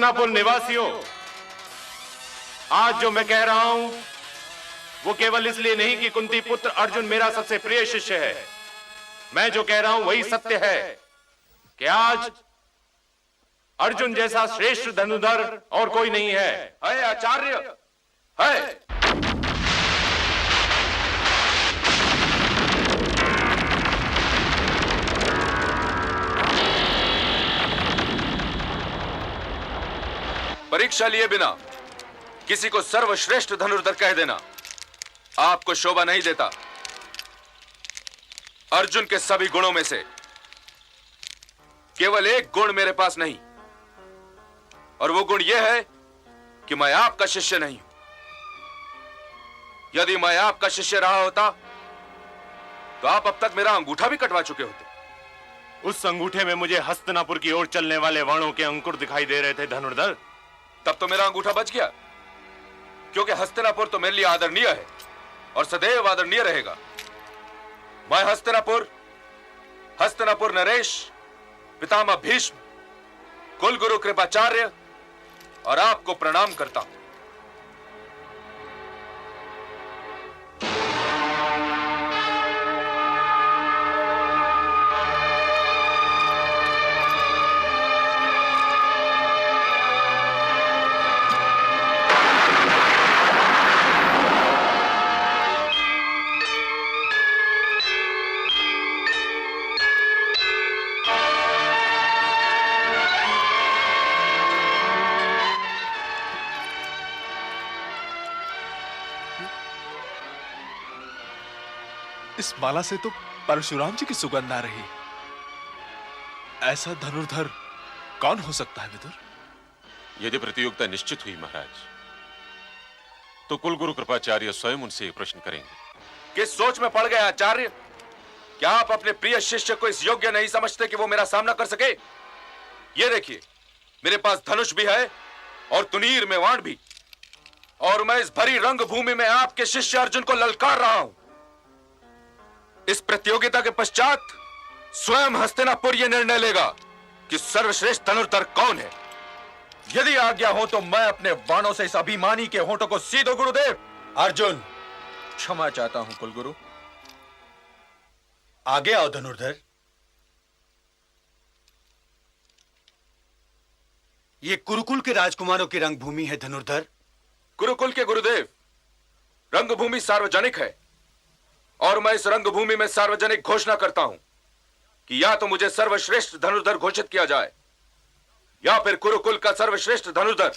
हस्तिनापुर निवासियों, आज जो मैं कह रहा हूं वो केवल इसलिए नहीं कि कुंती पुत्र अर्जुन मेरा सबसे प्रिय शिष्य है। मैं जो कह रहा हूं वही सत्य है कि आज अर्जुन जैसा श्रेष्ठ धनुर्धर और कोई नहीं है। है आचार्य, है। परीक्षा लिए बिना किसी को सर्वश्रेष्ठ धनुर्धर कह देना आपको शोभा नहीं देता। अर्जुन के सभी गुणों में से केवल एक गुण मेरे पास नहीं, और वो गुण यह है कि मैं आपका शिष्य नहीं हूं। यदि मैं आपका शिष्य रहा होता तो आप अब तक मेरा अंगूठा भी कटवा चुके होते। उस अंगूठे में मुझे हस्तिनापुर की ओर चलने वाले वाणों के अंकुर दिखाई दे रहे थे धनुर्धर। तब तो मेरा अंगूठा बच गया, क्योंकि हस्तिनापुर तो मेरे लिए आदरणीय है और सदैव आदरणीय रहेगा। मैं हस्तिनापुर नरेश, पितामह भीष्म, कुलगुरु कृपाचार्य और आपको प्रणाम करता हूं। इस माला से तो परशुराम जी की सुगंध आ रही। ऐसा धनुर्धर कौन हो सकता है विदुर? यदि प्रतियोगिता निश्चित हुई महाराज, तो कुलगुरु कृपाचार्य स्वयं उनसे एक प्रश्न करेंगे। किस सोच में पड़ गए आचार्य? क्या आप अपने प्रिय शिष्य को इस योग्य नहीं समझते कि वो मेरा सामना कर सके? ये देखिए, मेरे पास धनुष भी है और तुनीर में वाण भी, और मैं इस भरी रंगभूमि में आपके शिष्य अर्जुन को ललकार रहा हूं। इस प्रतियोगिता के पश्चात स्वयं हस्तिनापुर यह निर्णय लेगा कि सर्वश्रेष्ठ धनुर्धर कौन है। यदि आज्ञा हो तो मैं अपने बाणों से इस अभिमानी के होठों को सी दो गुरुदेव। अर्जुन, क्षमा चाहता हूं कुलगुरु। आगे आओ धनुर्धर। ये कुरुकुल के राजकुमारों की रंगभूमि है धनुर्धर। कुरुकुल के गुरुदेव, रंगभूमि सार्वजनिक है और मैं इस रंगभूमि में सार्वजनिक घोषणा करता हूं कि या तो मुझे सर्वश्रेष्ठ धनुर्धर घोषित किया जाए, या फिर कुरुकुल का सर्वश्रेष्ठ धनुर्धर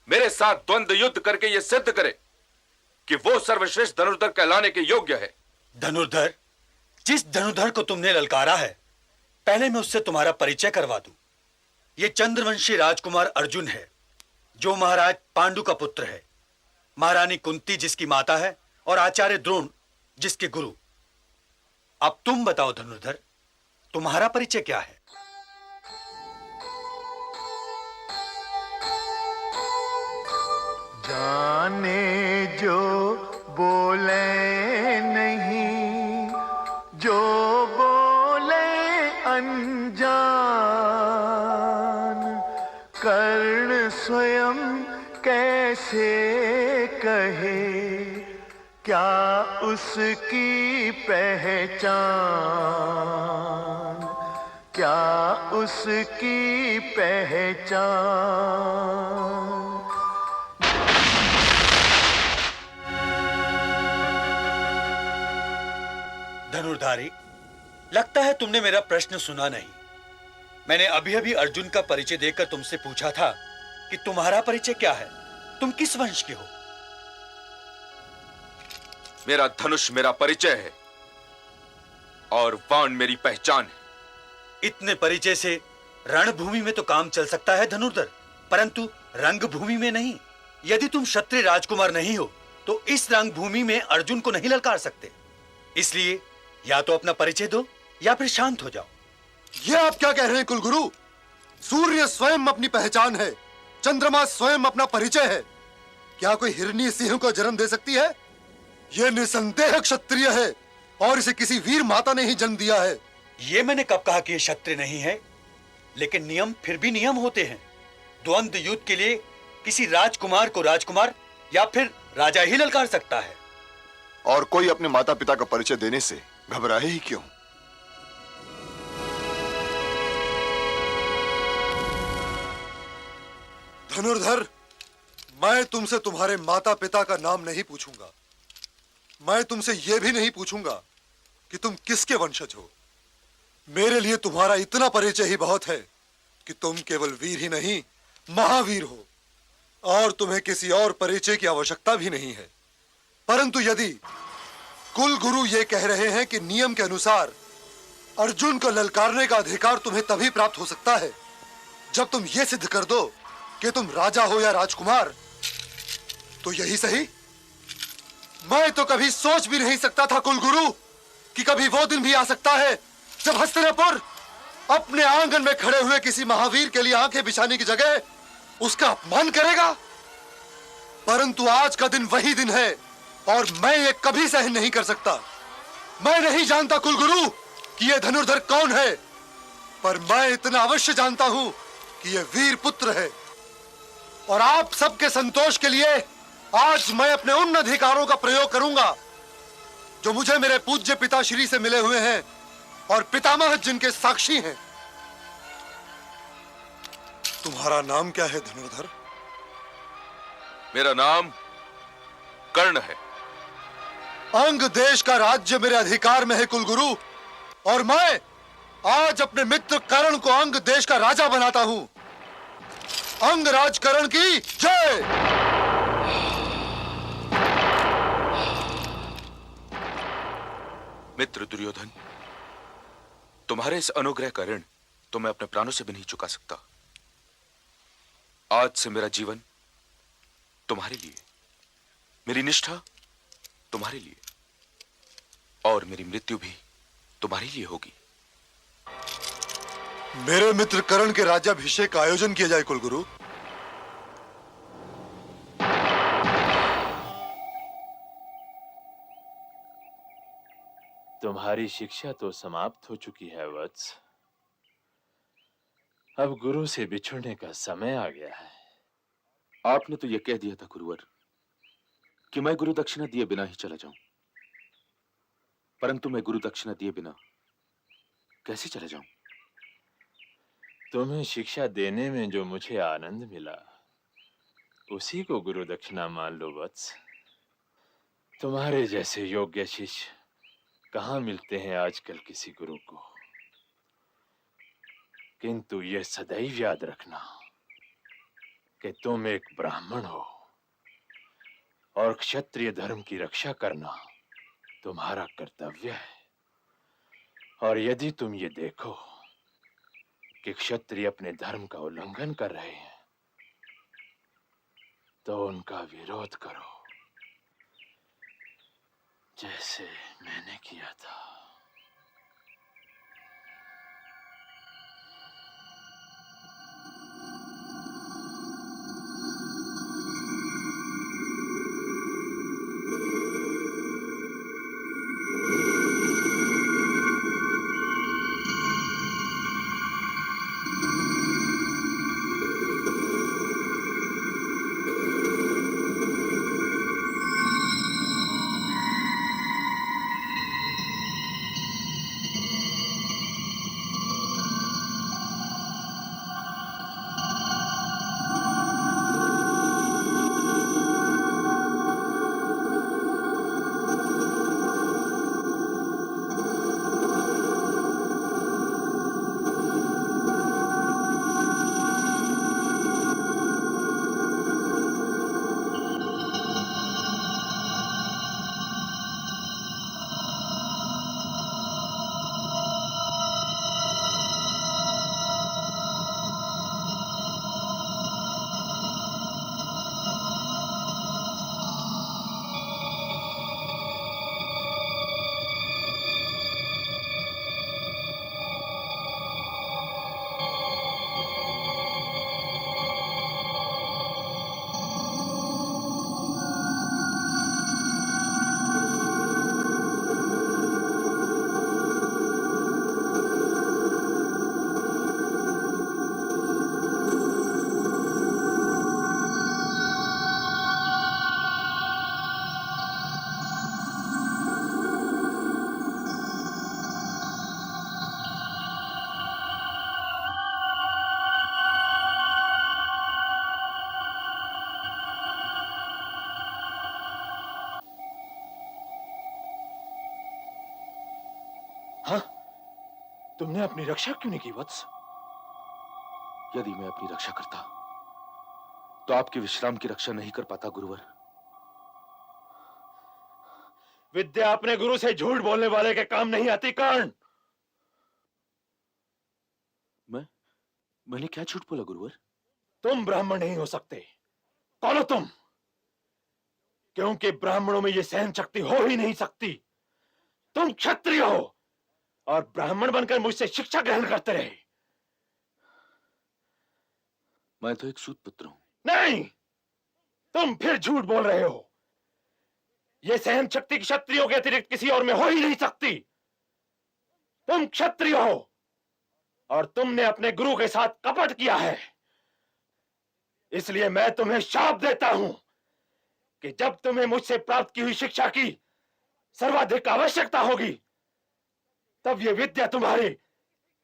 मेरे साथ द्वंद्व युद्ध करके यह सिद्ध करे कि वो सर्वश्रेष्ठ धनुर्धर कहलाने के योग्य है। धनुर्धर, जिस धनुर्धर को तुमने ललकारा है, पहले मैं उससे तुम्हारा परिचय करवा दूं। यह चंद्रवंशी राजकुमार अर्जुन है, जो महाराज पांडु का पुत्र है, महारानी कुंती जिसकी माता है, और आचार्य द्रोण जिसके गुरु। अब तुम बताओ धनुर्धर, तुम्हारा परिचय क्या है? जाने जो बोले नहीं, जो बोले अनजान, कर्ण स्वयं कैसे कहे क्या उसकी पहचान, क्या उसकी पहचान। धनुर्धारी, लगता है तुमने मेरा प्रश्न सुना नहीं। मैंने अभी अभी अर्जुन का परिचय देकर तुमसे पूछा था कि तुम्हारा परिचय क्या है, तुम किस वंश के हो? मेरा धनुष मेरा परिचय है और बाण मेरी पहचान है। इतने परिचय से रणभूमि में तो काम चल सकता है धनुर्धर, परंतु रंगभूमि में नहीं। यदि तुम क्षत्रिय राजकुमार नहीं हो तो इस रंगभूमि में अर्जुन को नहीं ललकार सकते। इसलिए या तो अपना परिचय दो या फिर शांत हो जाओ। ये आप क्या कह रहे हैं कुलगुरु? सूर्य स्वयं अपनी पहचान है, चंद्रमा स्वयं अपना परिचय है। क्या कोई हिरनी सिंह को जन्म दे सकती है? यह निसंदेह क्षत्रिय है और इसे किसी वीर माता ने ही जन्म दिया है। ये मैंने कब कहा कि यह क्षत्रिय नहीं है? लेकिन नियम फिर भी नियम होते हैं। द्वंद्व युद्ध के लिए किसी राजकुमार को राजकुमार या फिर राजा ही ललकार सकता है। और कोई अपने माता पिता का परिचय देने से घबराए ही क्यों? धनुर्धर, मैं तुमसे तुम्हारे माता पिता का नाम नहीं पूछूंगा। मैं तुमसे यह भी नहीं पूछूंगा कि तुम किसके वंशज हो। मेरे लिए तुम्हारा इतना परिचय ही बहुत है कि तुम केवल वीर ही नहीं, महावीर हो, और तुम्हें किसी और परिचय की आवश्यकता भी नहीं है। परंतु यदि कुल गुरु ये कह रहे हैं कि नियम के अनुसार अर्जुन को ललकारने का अधिकार तुम्हें तभी प्राप्त हो सकता है जब तुम ये सिद्ध कर दो कि तुम राजा हो या राजकुमार, तो यही सही। मैं तो कभी सोच भी नहीं सकता था कुलगुरु कि कभी वो दिन भी आ सकता है जब हस्तिनापुर अपने आंगन में खड़े हुए किसी महावीर के लिए आंखें बिछाने की जगह उसका अपमान करेगा। परंतु आज का दिन वही दिन है और मैं ये कभी सहन नहीं कर सकता। मैं नहीं जानता कुलगुरु कि ये धनुर्धर कौन है, पर मैं इतना अवश्य जानता हूं कि ये वीर पुत्र है। और आप सबके संतोष के लिए आज मैं अपने उन अधिकारों का प्रयोग करूंगा जो मुझे मेरे पूज्य पिताश्री से मिले हुए हैं और पितामह जिनके साक्षी हैं। तुम्हारा नाम क्या है धनुर्धर? मेरा नाम कर्ण है। अंग देश का राज्य मेरे अधिकार में है कुलगुरु, और मैं आज अपने मित्र कर्ण को अंग देश का राजा बनाता हूं। अंगराज कर्ण की जय। मित्र दुर्योधन, तुम्हारे इस अनुग्रह का ऋण तो मैं अपने प्राणों से भी नहीं चुका सकता। आज से मेरा जीवन तुम्हारे लिए, मेरी निष्ठा तुम्हारे लिए, और मेरी मृत्यु भी तुम्हारे लिए होगी। मेरे मित्र कर्ण के राज्याभिषेक का आयोजन किया जाए कुलगुरु। तुम्हारी शिक्षा तो समाप्त हो चुकी है वत्स। अब गुरु से बिछुड़ने का समय आ गया है। आपने तो यह कह दिया था गुरुवर कि मैं गुरु दक्षिणा दिए बिना ही चला जाऊं, परंतु मैं गुरु दक्षिणा दिए बिना कैसे चला जाऊं? तुम्हें शिक्षा देने में जो मुझे आनंद मिला उसी को गुरु दक्षिणा मान लो वत्स। तुम्हारे जैसे योग्य शिष्य कहां मिलते हैं आजकल किसी गुरु को। किंतु यह सदैव याद रखना कि तुम एक ब्राह्मण हो और क्षत्रिय धर्म की रक्षा करना तुम्हारा कर्तव्य है। और यदि तुम ये देखो कि क्षत्रिय अपने धर्म का उल्लंघन कर रहे हैं तो उनका विरोध करो, जैसे मैंने किया था। तुमने अपनी रक्षा क्यों नहीं की वत्स? यदि मैं अपनी रक्षा करता तो आपके विश्राम की रक्षा नहीं कर पाता गुरुवर। विद्या अपने गुरु से झूठ बोलने वाले के काम नहीं आती कर्ण। मैंने क्या झूठ बोला गुरुवर? तुम ब्राह्मण नहीं हो सकते। कौन हो तुम? क्योंकि ब्राह्मणों में यह सहन शक्ति हो ही नहीं सकती। तुम क्षत्रिय हो और ब्राह्मण बनकर मुझसे शिक्षा ग्रहण करते रहे। मैं तो एक सूत पुत्र हूं। नहीं, तुम फिर झूठ बोल रहे हो। यह सहन शक्ति क्षत्रियों के अतिरिक्त किसी और में हो ही नहीं सकती। तुम क्षत्रिय हो और तुमने अपने गुरु के साथ कपट किया है। इसलिए मैं तुम्हें शाप देता हूं कि जब तुम्हें मुझसे प्राप्त की हुई शिक्षा की सर्वाधिक आवश्यकता होगी, तब यह विद्या तुम्हारे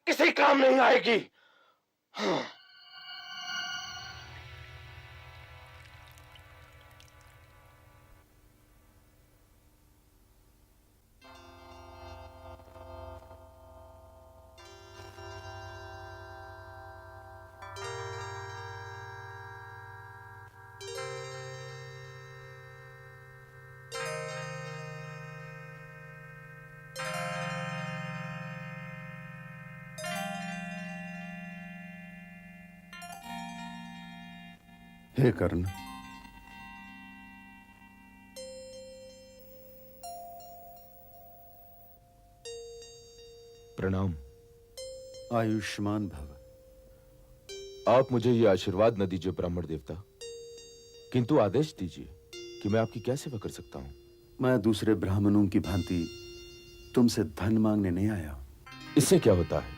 किसी काम नहीं आएगी। हे कर्ण, प्रणाम। आयुष्मान भव। आप मुझे ये आशीर्वाद न दीजिए ब्राह्मण देवता, किंतु आदेश दीजिए कि मैं आपकी क्या सेवा कर सकता हूं। मैं दूसरे ब्राह्मणों की भांति तुमसे धन मांगने नहीं आया। इससे क्या होता है?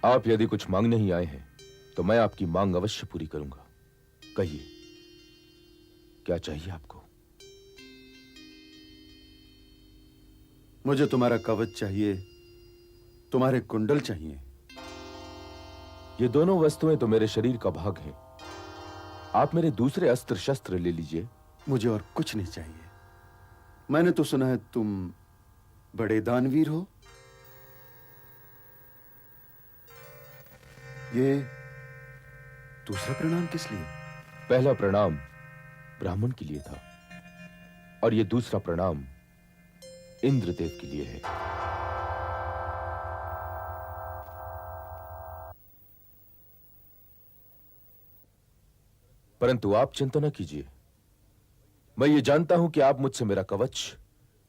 आप यदि कुछ मांगने ही आए हैं तो मैं आपकी मांग अवश्य पूरी करूंगा। कहिए, क्या चाहिए आपको? मुझे तुम्हारा कवच चाहिए, तुम्हारे कुंडल चाहिए। ये दोनों वस्तुएं तो मेरे शरीर का भाग हैं। आप मेरे दूसरे अस्त्र शस्त्र ले लीजिए। मुझे और कुछ नहीं चाहिए। मैंने तो सुना है तुम बड़े दानवीर हो। ये दूसरा प्रणाम किस लिए? पहला प्रणाम ब्राह्मण के लिए था और यह दूसरा प्रणाम इंद्रदेव के लिए है। परंतु आप चिंता न कीजिए। मैं ये जानता हूं कि आप मुझसे मेरा कवच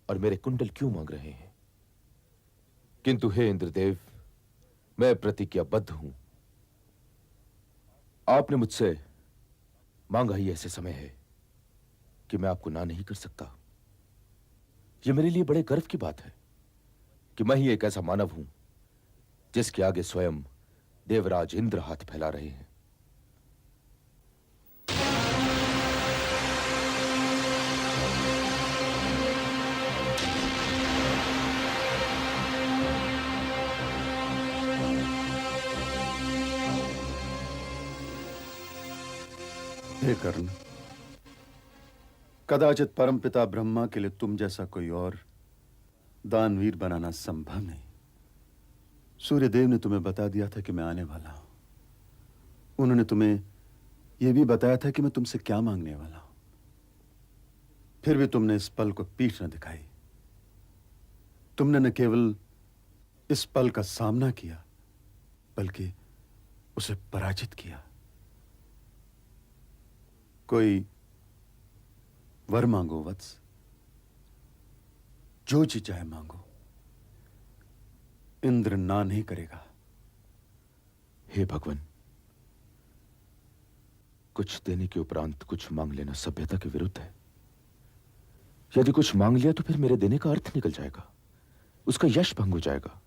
और मेरे कुंडल क्यों मांग रहे हैं। किंतु हे इंद्रदेव, मैं प्रतिज्ञाबद्ध हूं। आपने मुझसे मांगा ही ऐसे समय है कि मैं आपको ना नहीं कर सकता। यह मेरे लिए बड़े गर्व की बात है कि मैं ही एक ऐसा मानव हूं जिसके आगे स्वयं देवराज इंद्र हाथ फैला रहे हैं। हे कर्ण, कदाचित परमपिता ब्रह्मा के लिए तुम जैसा कोई और दानवीर बनाना संभव नहीं। सूर्यदेव ने तुम्हें बता दिया था कि मैं आने वाला हूं। उन्होंने तुम्हें यह भी बताया था कि मैं तुमसे क्या मांगने वाला हूं। फिर भी तुमने इस पल को पीठ न दिखाई। तुमने न केवल इस पल का सामना किया बल्कि उसे पराजित किया। कोई वर मांगो वत्स, जो जी चाहे मांगो। इंद्र ना नहीं करेगा। हे भगवान, कुछ देने के उपरांत कुछ मांग लेना सभ्यता के विरुद्ध है। यदि कुछ मांग लिया तो फिर मेरे देने का अर्थ निकल जाएगा, उसका यश भंग हो जाएगा।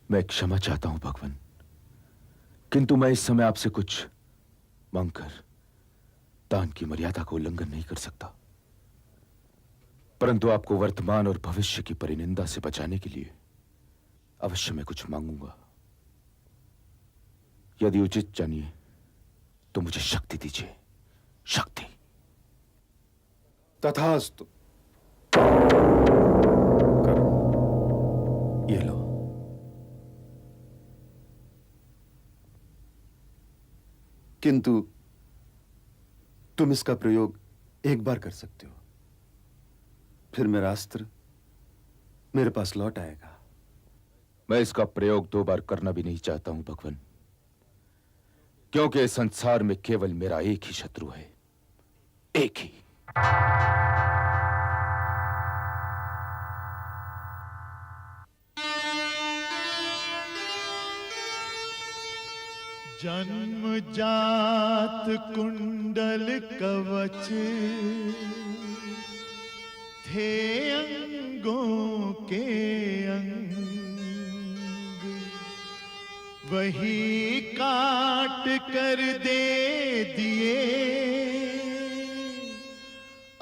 मैं क्षमा चाहता हूं भगवान, किंतु मैं इस समय आपसे कुछ मांगकर दान की मर्यादा का उल्लंघन नहीं कर सकता। परंतु आपको वर्तमान और भविष्य की परिनिंदा से बचाने के लिए अवश्य मैं कुछ मांगूंगा। यदि उचित जानिए तो मुझे शक्ति दीजिए। शक्ति। तथास्तु। ये लो। किंतु तुम इसका प्रयोग एक बार कर सकते हो, फिर मेरा अस्त्र मेरे पास लौट आएगा। मैं इसका प्रयोग 2 बार करना भी नहीं चाहता हूं भगवान, क्योंकि इस संसार में केवल मेरा एक ही शत्रु है, एक ही। जन्म जात कुंडल कवच थे अंगों के अंग, वही काट कर दे दिए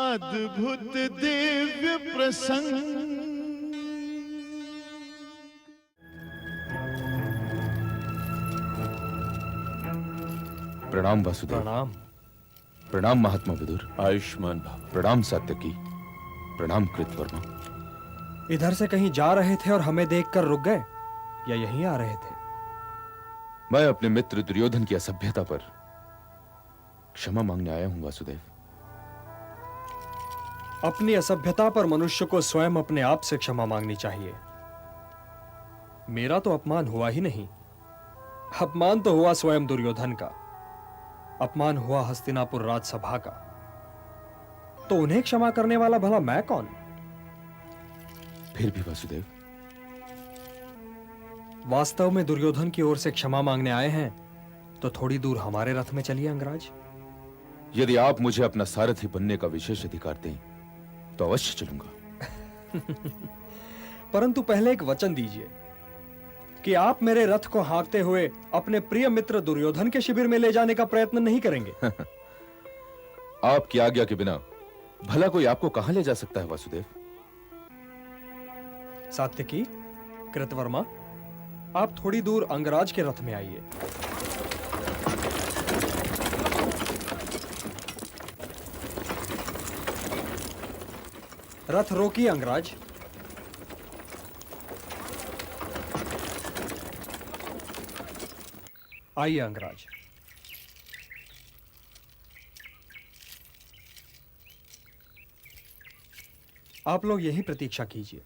अद्भुत दिव्य प्रसंग। प्रणाम वासुदेव। प्रणाम। प्रणाम महात्मा विदुर। आयुष्मान भव। प्रणाम सात्यकी। प्रणाम कृतवर्मा। इधर से कहीं जा रहे थे और हमें देखकर रुक गए या यहीं आ रहे थे? मैं अपने मित्र दुर्योधन की असभ्यता पर क्षमा मांगने आया हूं वासुदेव। अपनी असभ्यता पर मनुष्य को स्वयं अपने आप से क्षमा मांगनी चाहिए। मेरा तो अपमान हुआ ही नहीं, अपमान तो हुआ स्वयं दुर्योधन का, अपमान हुआ हस्तिनापुर राजसभा का, तो उन्हें क्षमा करने वाला भला मैं कौन? फिर भी वासुदेव, वास्तव में दुर्योधन की ओर से क्षमा मांगने आए हैं तो थोड़ी दूर हमारे रथ में चलिए अंगराज। यदि आप मुझे अपना सारथी बनने का विशेष अधिकार दें तो अवश्य चलूंगा। परंतु पहले एक वचन दीजिए कि आप मेरे रथ को हाँकते हुए अपने प्रिय मित्र दुर्योधन के शिविर में ले जाने का प्रयत्न नहीं करेंगे। आपकी आज्ञा के बिना भला कोई आपको कहां ले जा सकता है वासुदेव? सात्यकी, कृतवर्मा, आप थोड़ी दूर अंगराज के रथ में आइए। रथ रोकिए अंगराज। आइए अंगराज। आप लोग यहीं प्रतीक्षा कीजिए।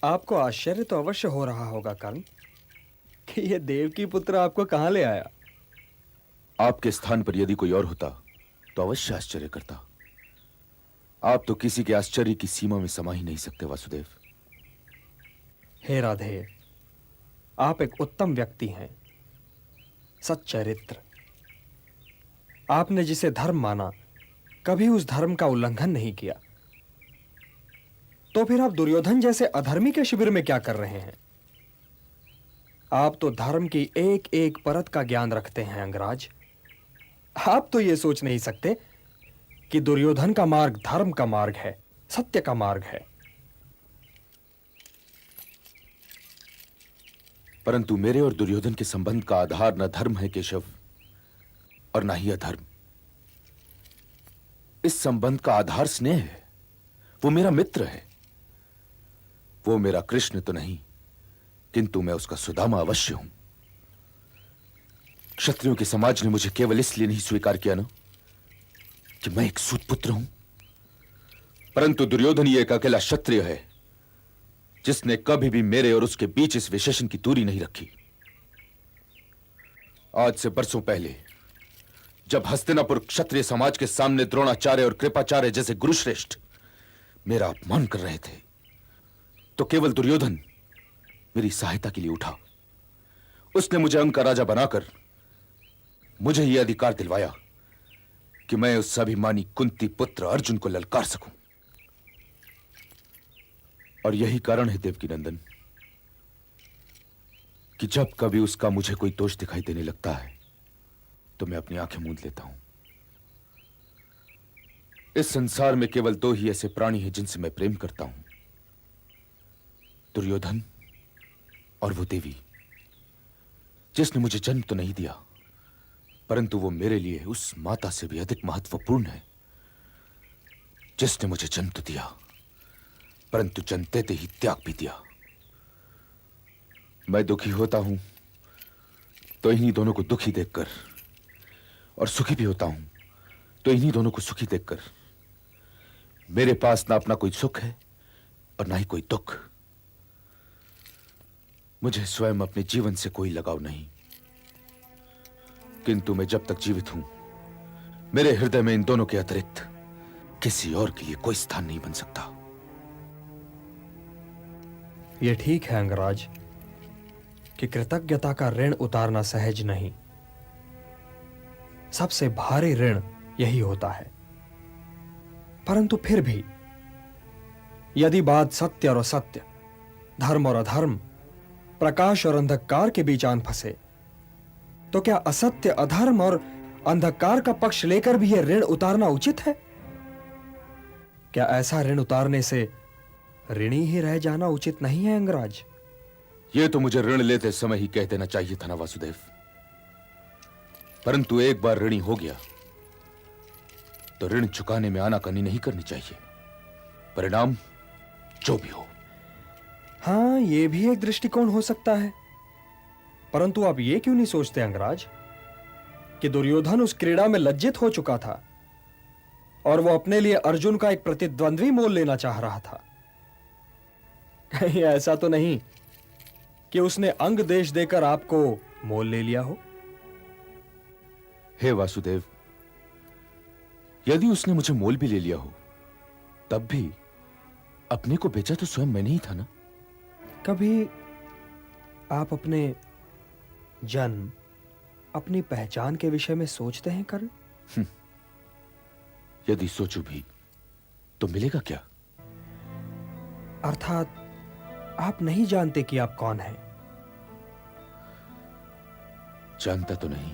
आपको आश्चर्य तो अवश्य हो रहा होगा कर्ण कि यह देवकी पुत्र आपको कहां ले आया। आपके स्थान पर यदि कोई और होता तो अवश्य आश्चर्य करता। आप तो किसी के आश्चर्य की सीमा में समा ही नहीं सकते वासुदेव। हे राधे, आप एक उत्तम व्यक्ति हैं, सच्चरित्र। आपने जिसे धर्म माना कभी उस धर्म का उल्लंघन नहीं किया, तो फिर आप दुर्योधन जैसे अधर्मी के शिविर में क्या कर रहे हैं? आप तो धर्म की एक एक परत का ज्ञान रखते हैं अंगराज। आप तो यह सोच नहीं सकते कि दुर्योधन का मार्ग धर्म का मार्ग है, सत्य का मार्ग है। परंतु मेरे और दुर्योधन के संबंध का आधार न धर्म है केशव, और न ही अधर्म। इस संबंध का आधार स्नेह है। वो मेरा मित्र है। वो मेरा कृष्ण तो नहीं, किंतु मैं उसका सुदामा अवश्य हूं। क्षत्रियों के समाज ने मुझे केवल इसलिए नहीं स्वीकार किया ना कि मैं एक सूतपुत्र हूं, परंतु दुर्योधन ही एक अकेला क्षत्रिय है जिसने कभी भी मेरे और उसके बीच इस विशेषण की दूरी नहीं रखी। आज से बरसों पहले जब हस्तिनापुर क्षत्रिय समाज के सामने द्रोणाचार्य और कृपाचार्य जैसे गुरुश्रेष्ठ मेरा अपमान कर रहे थे, तो केवल दुर्योधन मेरी सहायता के लिए उठा। उसने मुझे अंक का राजा बनाकर मुझे यह अधिकार दिलवाया कि मैं उस अभिमानी कुंती पुत्र अर्जुन को ललकार सकूं। और यही कारण है देवकी नंदन कि जब कभी उसका मुझे कोई दोष दिखाई देने लगता है तो मैं अपनी आंखें मूंद लेता हूं। इस संसार में केवल 2 ही ऐसे प्राणी हैं जिनसे मैं प्रेम करता हूं, दुर्योधन और वो देवी जिसने मुझे जन्म तो नहीं दिया, परंतु वो मेरे लिए उस माता से भी अधिक महत्वपूर्ण है जिसने मुझे जन्म तो दिया, परंतु जन्म देते ही त्याग भी दिया। मैं दुखी होता हूं तो इन्हीं दोनों को दुखी देखकर, और सुखी भी होता हूं तो इन्हीं दोनों को सुखी देखकर। मेरे पास ना अपना कोई सुख है और ना ही कोई दुख। मुझे स्वयं अपने जीवन से कोई लगाव नहीं, किंतु मैं जब तक जीवित हूं मेरे हृदय में इन दोनों के अतिरिक्त किसी और के लिए कोई स्थान नहीं बन सकता। यह ठीक है अंगराज कि कृतज्ञता का ऋण उतारना सहज नहीं। सबसे भारी ऋण यही होता है। परंतु फिर भी यदि बात सत्य और असत्य, धर्म और अधर्म, प्रकाश और अंधकार के बीच आन फंसे, तो क्या असत्य, अधर्म और अंधकार का पक्ष लेकर भी यह ऋण उतारना उचित है? क्या ऐसा ऋण उतारने से ऋणी ही रह जाना उचित नहीं है अंगराज? यह तो मुझे ऋण लेते समय ही कह देना चाहिए था ना वासुदेव, परंतु एक बार ऋणी हो गया तो ऋण चुकाने में आनाकानी नहीं करनी चाहिए, परिणाम जो भी हो। हां, यह भी एक दृष्टिकोण हो सकता है, परंतु आप यह क्यों नहीं सोचते अंगराज कि दुर्योधन उस क्रीड़ा में लज्जित हो चुका था और वो अपने लिए अर्जुन का एक प्रतिद्वंद्वी मोल लेना चाह रहा था। कहीं ऐसा तो नहीं कि उसने अंग देश देकर आपको मोल ले लिया हो? हे वासुदेव, यदि उसने मुझे मोल भी ले लिया हो तब भी अपने को बेचा तो स्वयं मैंने ही था ना। कभी आप अपने जन्म, अपनी पहचान के विषय में सोचते हैं कर्ण? यदि सोचूं भी तो मिलेगा क्या? अर्थात आप नहीं जानते कि आप कौन हैं। जानता तो नहीं,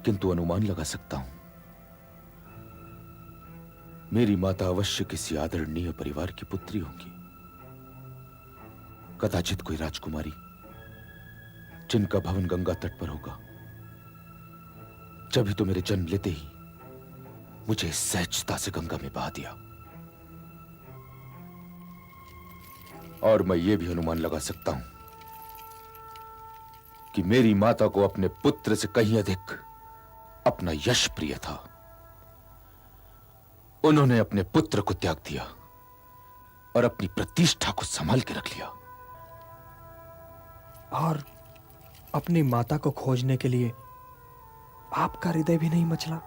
किंतु अनुमान लगा सकता हूं। मेरी माता अवश्य किसी आदरणीय परिवार की पुत्री होंगी, कदाचित कोई राजकुमारी जिनका भवन गंगा तट पर होगा। जब ही तो मेरे जन्म लेते ही मुझे सहजता से गंगा में बहा दिया। और मैं यह भी अनुमान लगा सकता हूं कि मेरी माता को अपने पुत्र से कहीं अधिक अपना यश प्रिय था। उन्होंने अपने पुत्र को त्याग दिया और अपनी प्रतिष्ठा को संभाल के रख लिया। और अपनी माता को खोजने के लिए आपका हृदय भी नहीं मचला?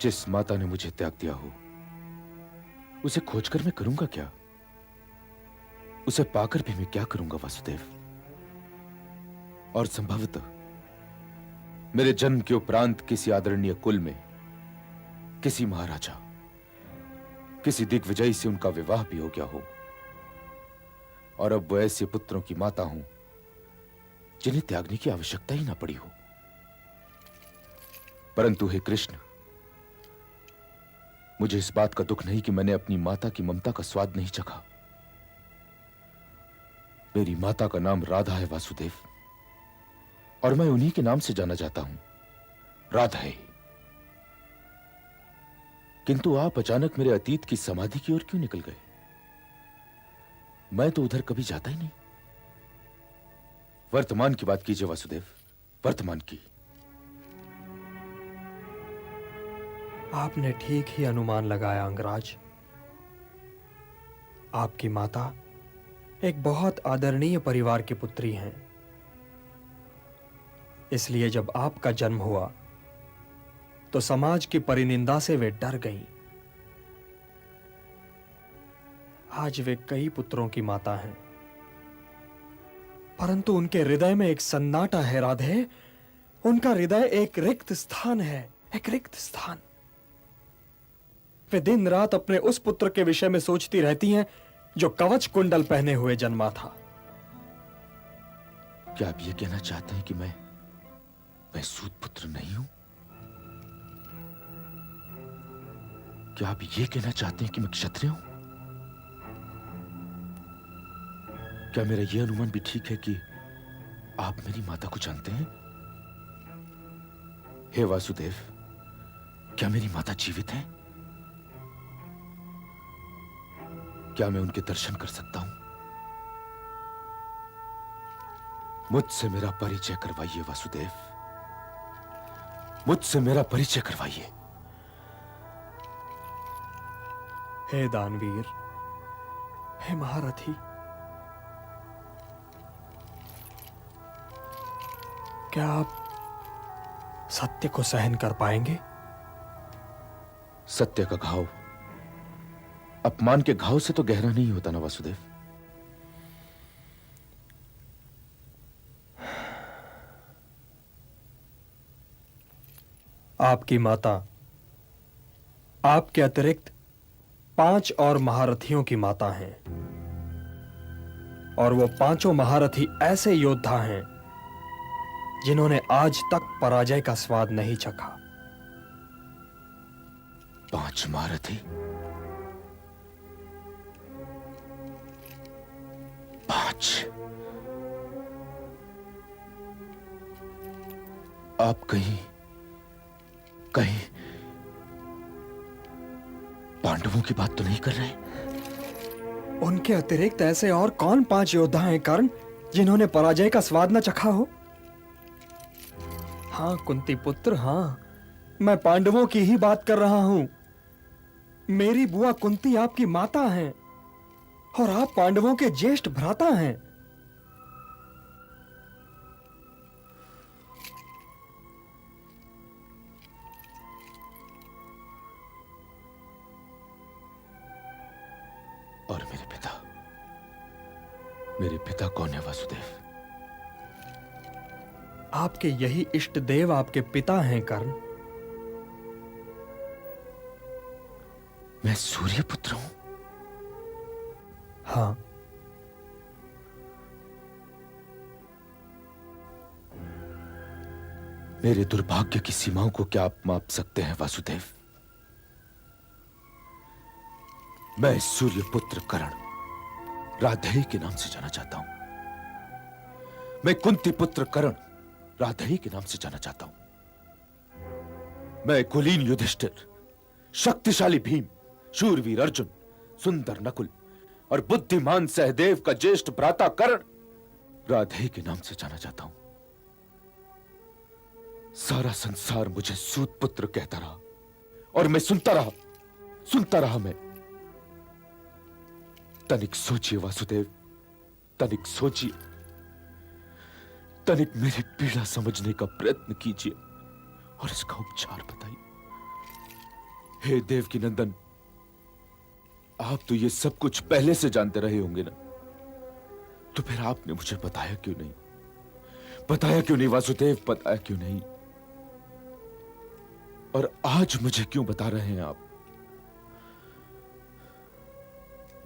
जिस माता ने मुझे त्याग दिया हो उसे खोजकर मैं करूंगा क्या? उसे पाकर भी मैं क्या करूंगा वासुदेव? और संभवतः मेरे जन्म के उपरांत किसी आदरणीय कुल में किसी महाराजा, किसी दिग्विजयी से उनका विवाह भी हो गया हो, और अब वो ऐसे पुत्रों की माता हूं जिन्हें त्यागने की आवश्यकता ही ना पड़ी हो। परंतु हे कृष्ण, मुझे इस बात का दुख नहीं कि मैंने अपनी माता की ममता का स्वाद नहीं चखा। मेरी माता का नाम राधा है वासुदेव, और मैं उन्हीं के नाम से जाना जाता हूं, राधा है। किंतु आप अचानक मेरे अतीत की समाधि की ओर क्यों निकल गए? मैं तो उधर कभी जाता ही नहीं। वर्तमान की बात कीजिए वासुदेव, वर्तमान की। आपने ठीक ही अनुमान लगाया अंगराज। आपकी माता एक बहुत आदरणीय परिवार की पुत्री हैं। इसलिए जब आपका जन्म हुआ तो समाज की परिनिंदा से वे डर गईं। आज वे कई पुत्रों की माता हैं, परंतु उनके हृदय में एक सन्नाटा है राधे। उनका हृदय एक रिक्त स्थान है, एक रिक्त स्थान। वे दिन रात अपने उस पुत्र के विषय में सोचती रहती हैं जो कवच कुंडल पहने हुए जन्मा था। क्या आप ये कहना चाहते हैं कि मैं सूत पुत्र नहीं हूं? क्या आप ये कहना चाहते हैं कि मैं क्षत्रिय हूं? क्या मेरा यह अनुमान भी ठीक है कि आप मेरी माता को जानते हैं? हे वासुदेव, क्या मेरी माता जीवित है? क्या मैं उनके दर्शन कर सकता हूं? मुझसे मेरा परिचय करवाइए वासुदेव, मुझसे मेरा परिचय करवाइए। हे दानवीर, हे महारथी, क्या आप सत्य को सहन कर पाएंगे? सत्य का घाव अपमान के घाव से तो गहरा नहीं होता ना वासुदेव। आपकी माता आपके अतिरिक्त 5 और महारथियों की माता हैं, और वो 5 महारथी ऐसे योद्धा हैं जिन्होंने आज तक पराजय का स्वाद नहीं चखा। 5 महारथी? 5? आप कहीं पांडवों की बात तो नहीं कर रहे? उनके अतिरिक्त ऐसे और कौन 5 योद्धा हैं कर्ण जिन्होंने पराजय का स्वाद न चखा हो? हाँ कुंती पुत्र, हाँ, मैं पांडवों की ही बात कर रहा हूं। मेरी बुआ कुंती आपकी माता हैं और आप पांडवों के ज्येष्ठ भ्राता हैं। और मेरे पिता कौन है वासुदेव? आपके यही इष्ट देव आपके पिता हैं कर्ण। मैं सूर्य पुत्र हूं? हाँ। मेरे दुर्भाग्य की सीमाओं को क्या आप माप सकते हैं वासुदेव? मैं सूर्य पुत्र कर्ण राधेय के नाम से जाना चाहता हूं। मैं कुंती पुत्र कर्ण राधेय के नाम से जाना चाहता हूं। मैं कुलीन युधिष्ठिर, शक्तिशाली भीम, शूरवीर अर्जुन, सुंदर नकुल और बुद्धिमान सहदेव का ज्येष्ठ भ्राता कर्ण राधेय के नाम से जाना चाहता हूं। सारा संसार मुझे सूत पुत्र कहता रहा और मैं सुनता रहा मैं। तनिक सोचिए वासुदेव, तनिक सोचिए, तनिक मेरी पीड़ा समझने का प्रयत्न कीजिए और इसका उपचार बताइए। हे देव की नंदन, आप तो ये सब कुछ पहले से जानते रहे होंगे ना, तो फिर आपने मुझे बताया क्यों नहीं? बताया क्यों नहीं वासुदेव, बताया क्यों नहीं? और आज मुझे क्यों बता रहे हैं आप?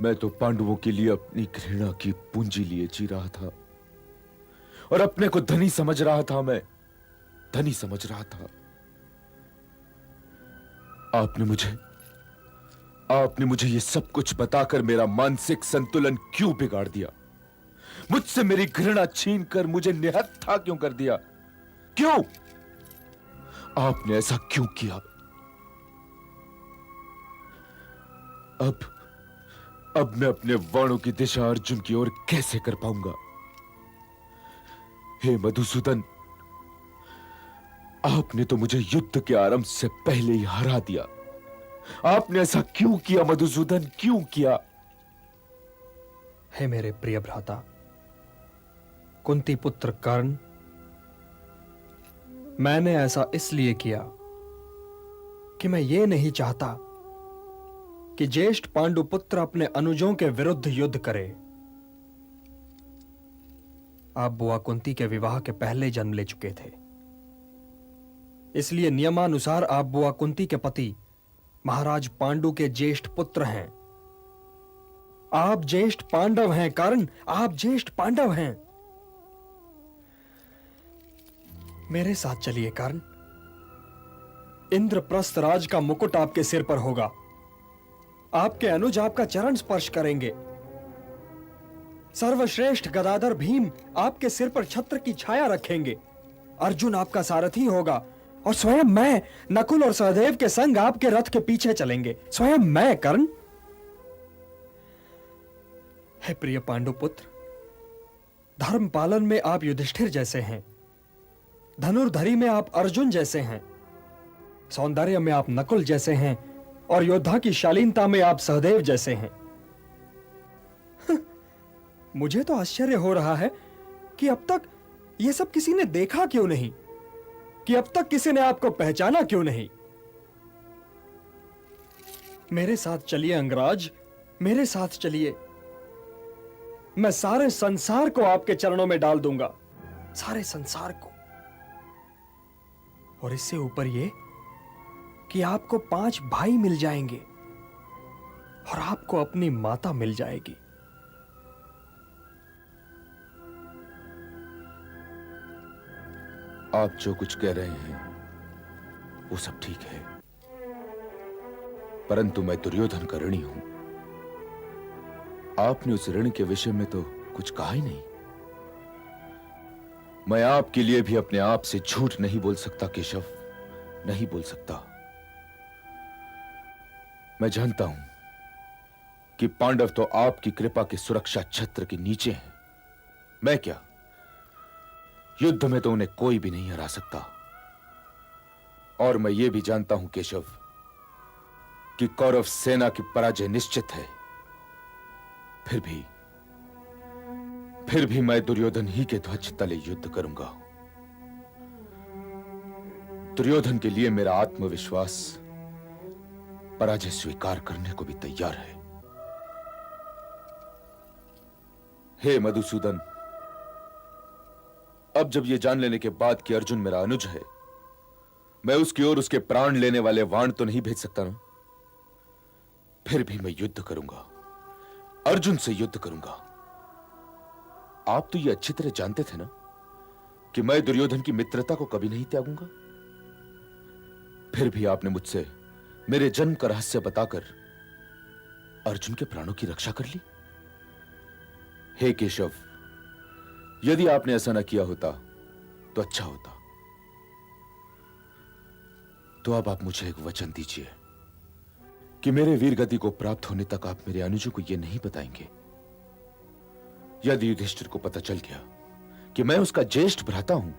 मैं तो पांडवों के लिए अपनी घृणा की पूंजी लिए जी रहा था और अपने को धनी समझ रहा था। मैं धनी समझ रहा था। आपने मुझे ये सब कुछ बताकर मेरा मानसिक संतुलन क्यों बिगाड़ दिया? मुझसे मेरी घृणा छीनकर मुझे निहत्था क्यों कर दिया? क्यों? आपने ऐसा क्यों किया? अब मैं अपने बाणों की दिशा अर्जुन की ओर कैसे कर पाऊंगा? हे मधुसूदन, आपने तो मुझे युद्ध के आरंभ से पहले ही हरा दिया। आपने ऐसा क्यों किया मधुसूदन, क्यों किया? हे मेरे प्रिय भ्राता कुंती पुत्र कर्ण, मैंने ऐसा इसलिए किया कि मैं ये नहीं चाहता कि ज्येष्ठ पांडु पुत्र अपने अनुजों के विरुद्ध युद्ध करे। आप बुआ कुंती के विवाह के पहले जन्म ले चुके थे, इसलिए नियमानुसार आप बुआ कुंती के पति महाराज पांडु के ज्येष्ठ पुत्र हैं। आप ज्येष्ठ पांडव हैं कर्ण, आप ज्येष्ठ पांडव हैं। मेरे साथ चलिए कर्ण। इंद्रप्रस्थ राज का मुकुट आपके सिर पर होगा। आपके अनुज आपका चरण स्पर्श करेंगे। सर्वश्रेष्ठ गदाधर भीम आपके सिर पर छत्र की छाया रखेंगे। अर्जुन आपका सारथी होगा और स्वयं मैं नकुल और सहदेव के संग आपके रथ के पीछे चलेंगे। स्वयं मैं कर्ण। हे प्रिय पांडुपुत्र, धर्म पालन में आप युधिष्ठिर जैसे हैं, धनुर्धरी में आप अर्जुन जैसे हैं, सौंदर्य में आप नकुल जैसे हैं और योद्धा की शालीनता में आप सहदेव जैसे हैं। मुझे तो आश्चर्य हो रहा है कि अब तक यह सब किसी ने देखा क्यों नहीं, कि अब तक किसी ने आपको पहचाना क्यों नहीं। मेरे साथ चलिए अंगराज, मेरे साथ चलिए। मैं सारे संसार को आपके चरणों में डाल दूंगा, सारे संसार को। और इससे ऊपर ये कि आपको 5 भाई मिल जाएंगे और आपको अपनी माता मिल जाएगी। आप जो कुछ कह रहे हैं वो सब ठीक है, परंतु मैं दुर्योधन का ऋणी हूं। आपने उस ऋण के विषय में तो कुछ कहा ही नहीं। मैं आपके लिए भी अपने आप से झूठ नहीं बोल सकता केशव, नहीं बोल सकता। मैं जानता हूं कि पांडव तो आपकी कृपा के सुरक्षा छत्र के नीचे हैं। मैं क्या, युद्ध में तो उन्हें कोई भी नहीं हरा सकता। और मैं यह भी जानता हूं केशव कि कौरव सेना की पराजय निश्चित है। फिर भी मैं दुर्योधन ही के ध्वज तले युद्ध करूंगा। दुर्योधन के लिए मेरा आत्मविश्वास पराजय स्वीकार करने को भी तैयार है। हे मधुसूदन, अब जब यह जान लेने के बाद कि अर्जुन मेरा अनुज है, मैं उसकी ओर उसके प्राण लेने वाले वाण तो नहीं भेज सकता ना। फिर भी मैं युद्ध करूंगा, अर्जुन से युद्ध करूंगा। आप तो यह अच्छी तरह जानते थे ना कि मैं दुर्योधन की मित्रता को कभी नहीं त्यागूंगा। फिर भी आपने मुझसे मेरे जन्म का रहस्य बताकर अर्जुन के प्राणों की रक्षा कर ली। हे केशव, यदि आपने ऐसा न किया होता तो अच्छा होता। तो अब आप मुझे एक वचन दीजिए कि मेरे वीर गति को प्राप्त होने तक आप मेरे अनुजों को यह नहीं बताएंगे। यदि युधिष्ठिर को पता चल गया कि मैं उसका ज्येष्ठ भ्राता हूं,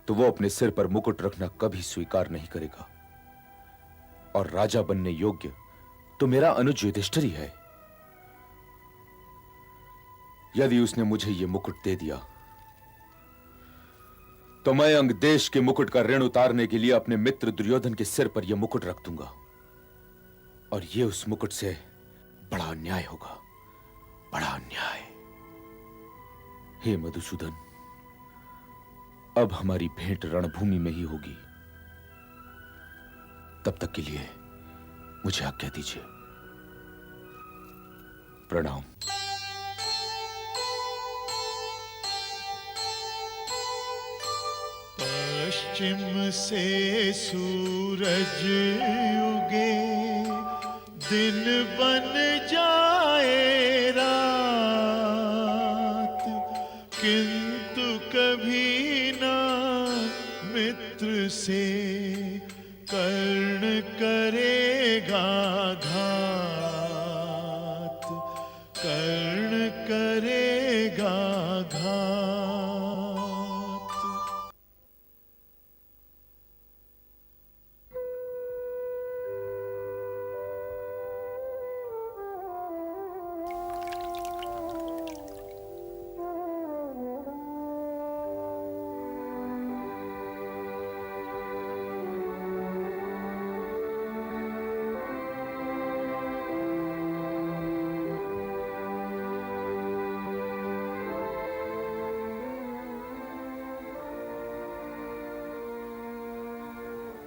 तो वो अपने सिर पर मुकुट रखना कभी स्वीकार नहीं करेगा। और राजा बनने योग्य तो मेरा अनुज युधिष्ठिर ही है। यदि उसने मुझे यह मुकुट दे दिया, तो मैं अंग देश के मुकुट का ऋण उतारने के लिए अपने मित्र दुर्योधन के सिर पर यह मुकुट रख दूंगा। और यह उस मुकुट से बड़ा अन्याय होगा, बड़ा अन्याय। हे मधुसूदन, अब हमारी भेंट रणभूमि में ही होगी। तब तक के लिए मुझे आज्ञा दीजिए। प्रणाम। पश्चिम से सूरज उगे, दिन बन जाए रात, किंतु कभी ना मित्र से कर्ण करेगा घात, कर्ण करेगा घात।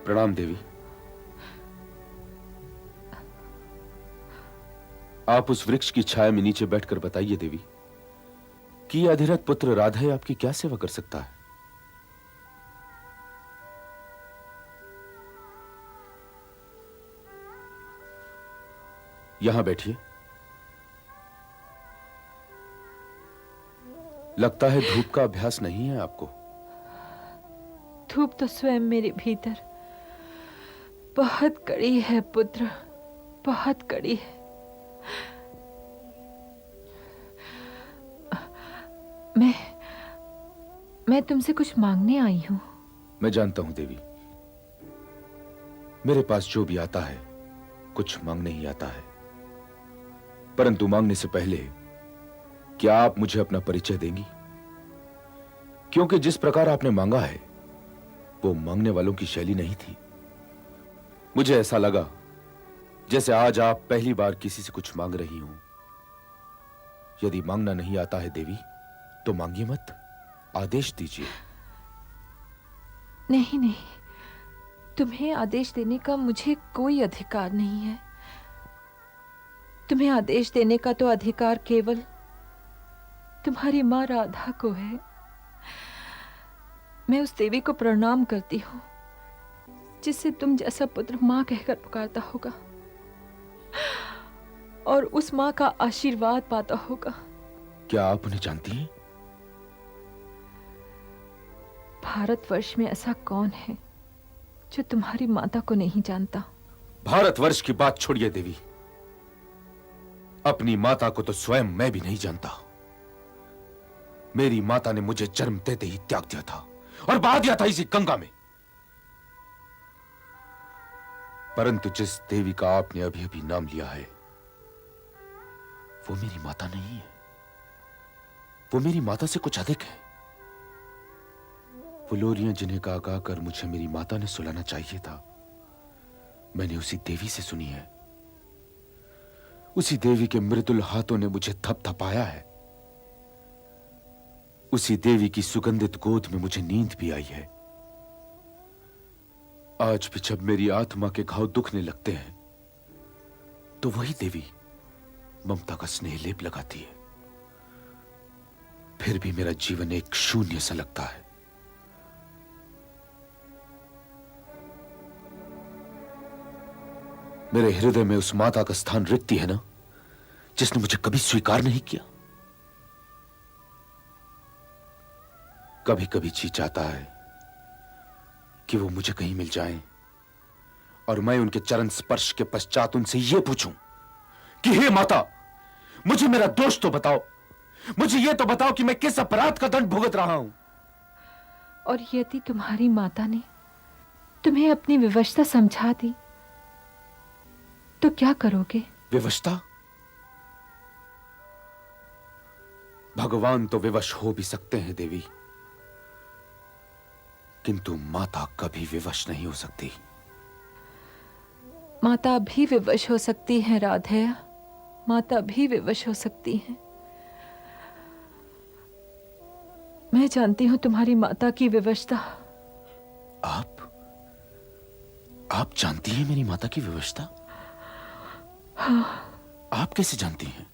प्रणाम देवी। आप उस वृक्ष की छाया में नीचे बैठकर बताइए देवी कि यह अधिरथ पुत्र राधा आपकी क्या सेवा कर सकता है। यहां बैठिए। लगता है धूप का अभ्यास नहीं है आपको। धूप तो स्वयं मेरे भीतर बहुत कड़ी है पुत्र, बहुत कड़ी है। मैं तुमसे कुछ मांगने आई हूं। मैं जानता हूं देवी, मेरे पास जो भी आता है कुछ मांगने ही आता है, परंतु मांगने से पहले क्या आप मुझे अपना परिचय देंगी? क्योंकि जिस प्रकार आपने मांगा है वो मांगने वालों की शैली नहीं थी। मुझे ऐसा लगा जैसे आज आप पहली बार किसी से कुछ मांग रही हो। यदि मांगना नहीं आता है देवी तो मांगिए मत, आदेश दीजिए। नहीं नहीं, तुम्हें आदेश देने का मुझे कोई अधिकार नहीं है। तुम्हें आदेश देने का तो अधिकार केवल तुम्हारी मां राधा को है। मैं उस देवी को प्रणाम करती हूँ जिससे तुम जैसा पुत्र मां कहकर पुकारता होगा और उस मां का आशीर्वाद पाता होगा। क्या आप उन्हें जानती हैं? भारतवर्ष में ऐसा कौन है जो तुम्हारी माता को नहीं जानता? भारतवर्ष की बात छोड़िए देवी, अपनी माता को तो स्वयं मैं भी नहीं जानता। मेरी माता ने मुझे जन्म देते ही त्याग दिया था और बहा दिया था इसी गंगा में। परंतु जिस देवी का आपने अभी अभी नाम लिया है वो मेरी माता नहीं है, वो मेरी माता से कुछ अधिक है। वो लोरियां जिन्हें गा गा कर मुझे मेरी माता ने सुलाना चाहिए था, मैंने उसी देवी से सुनी है। उसी देवी के मृदुल हाथों ने मुझे थपथपाया है। उसी देवी की सुगंधित गोद में मुझे नींद भी आई है। आज भी जब मेरी आत्मा के घाव दुखने लगते हैं तो वही देवी ममता का स्नेह लेप लगाती है। फिर भी मेरा जीवन एक शून्य सा लगता है। मेरे हृदय में उस माता का स्थान रिक्त है ना, जिसने मुझे कभी स्वीकार नहीं किया। कभी कभी जी चाहता है कि वो मुझे कहीं मिल जाएं और मैं उनके चरण स्पर्श के पश्चात उनसे यह पूछूं कि हे माता, मुझे मेरा दोष तो बताओ, मुझे यह तो बताओ कि मैं किस अपराध का दंड भुगत रहा हूं। और यदि तुम्हारी माता ने तुम्हें अपनी विवशता समझा दी तो क्या करोगे? विवशता? भगवान तो विवश हो भी सकते हैं देवी, किंतु माता कभी विवश नहीं हो सकती। माता भी विवश हो सकती है राधे, माता भी विवश हो सकती है। मैं जानती हूं तुम्हारी माता की विवशता। आप जानती हैं मेरी माता की विवशता? हाँ। आप कैसे जानती हैं?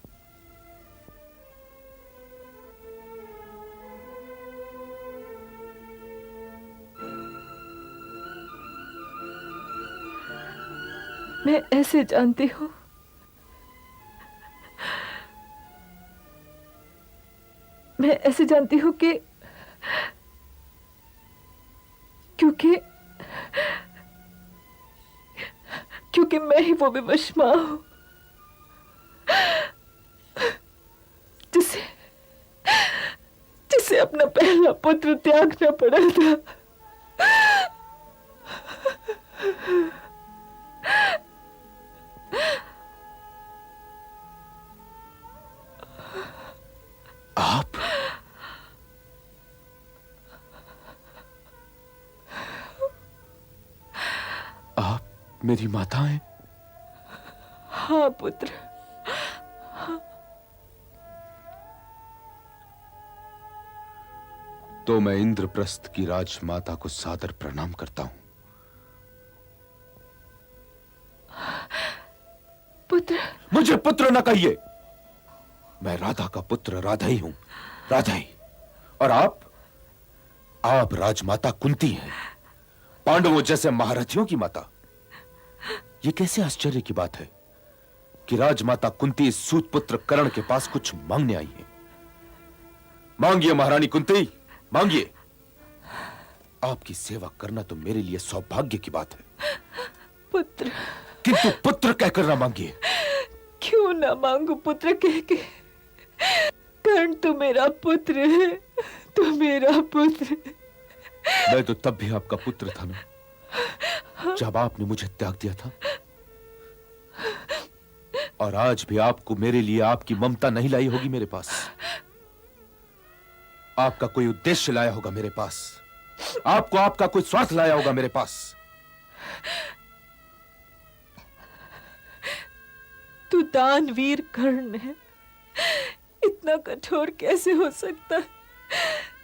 मैं ऐसे जानती हूं। मैं ऐसे जानती हूं कि क्योंकि मैं ही वो विवश मां हूं जिसे अपना पहला पुत्र त्यागना पड़ा था। आप मेरी माता हैं? हाँ पुत्र, हाँ। तो मैं इंद्रप्रस्थ की राजमाता को सादर प्रणाम करता हूं। पुत्र? मुझे पुत्र न कहिए, मैं राधा का पुत्र राधा ही हूं, राधा ही। और आप राजमाता कुंती हैं, पांडवों जैसे महारथियों की माता। यह कैसे आश्चर्य की बात है कि राजमाता कुंती इस सूत पुत्र कर्ण के पास कुछ मांगने आई है। मांगिए महारानी कुंती, मांगिए। आपकी सेवा करना तो मेरे लिए सौभाग्य की बात है। पुत्र? किंतु पुत्र कहकर ना मांगिए। क्यों ना मांगू पुत्र कह के? कर्ण तू मेरा पुत्र है, तू मेरा पुत्र। मैं तो तब भी आपका पुत्र था ना, जब आपने मुझे त्याग दिया था। और आज भी आपको मेरे लिए आपकी ममता नहीं लाई होगी मेरे पास। आपका कोई उद्देश्य लाया होगा मेरे पास, आपको आपका कोई स्वार्थ लाया होगा मेरे पास। तू दानवीर कर्ण है, इतना कठोर कैसे हो सकता है?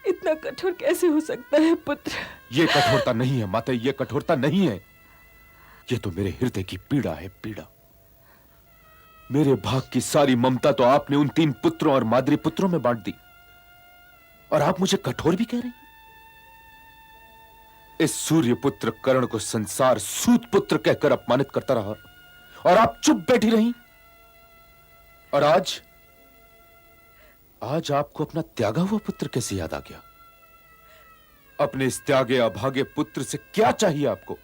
इतना कठोर कैसे हो सकता है पुत्र? ये कठोरता नहीं है माता, ये कठोरता नहीं है। ये तो मेरे हृदय की पीड़ा है, पीड़ा। मेरे भाग की सारी ममता तो आपने उन 3 पुत्रों और माद्री पुत्रों में बांट दी, और आप मुझे कठोर भी कह रही। इस सूर्य पुत्र कर्ण को संसार सूत पुत्र कहकर अपमानित करता रहा, और आप चुप बैठी रही। और आज आपको अपना त्यागा हुआ पुत्र कैसे याद आ गया? अपने इस त्यागे अभागे पुत्र से क्या चाहिए आपको?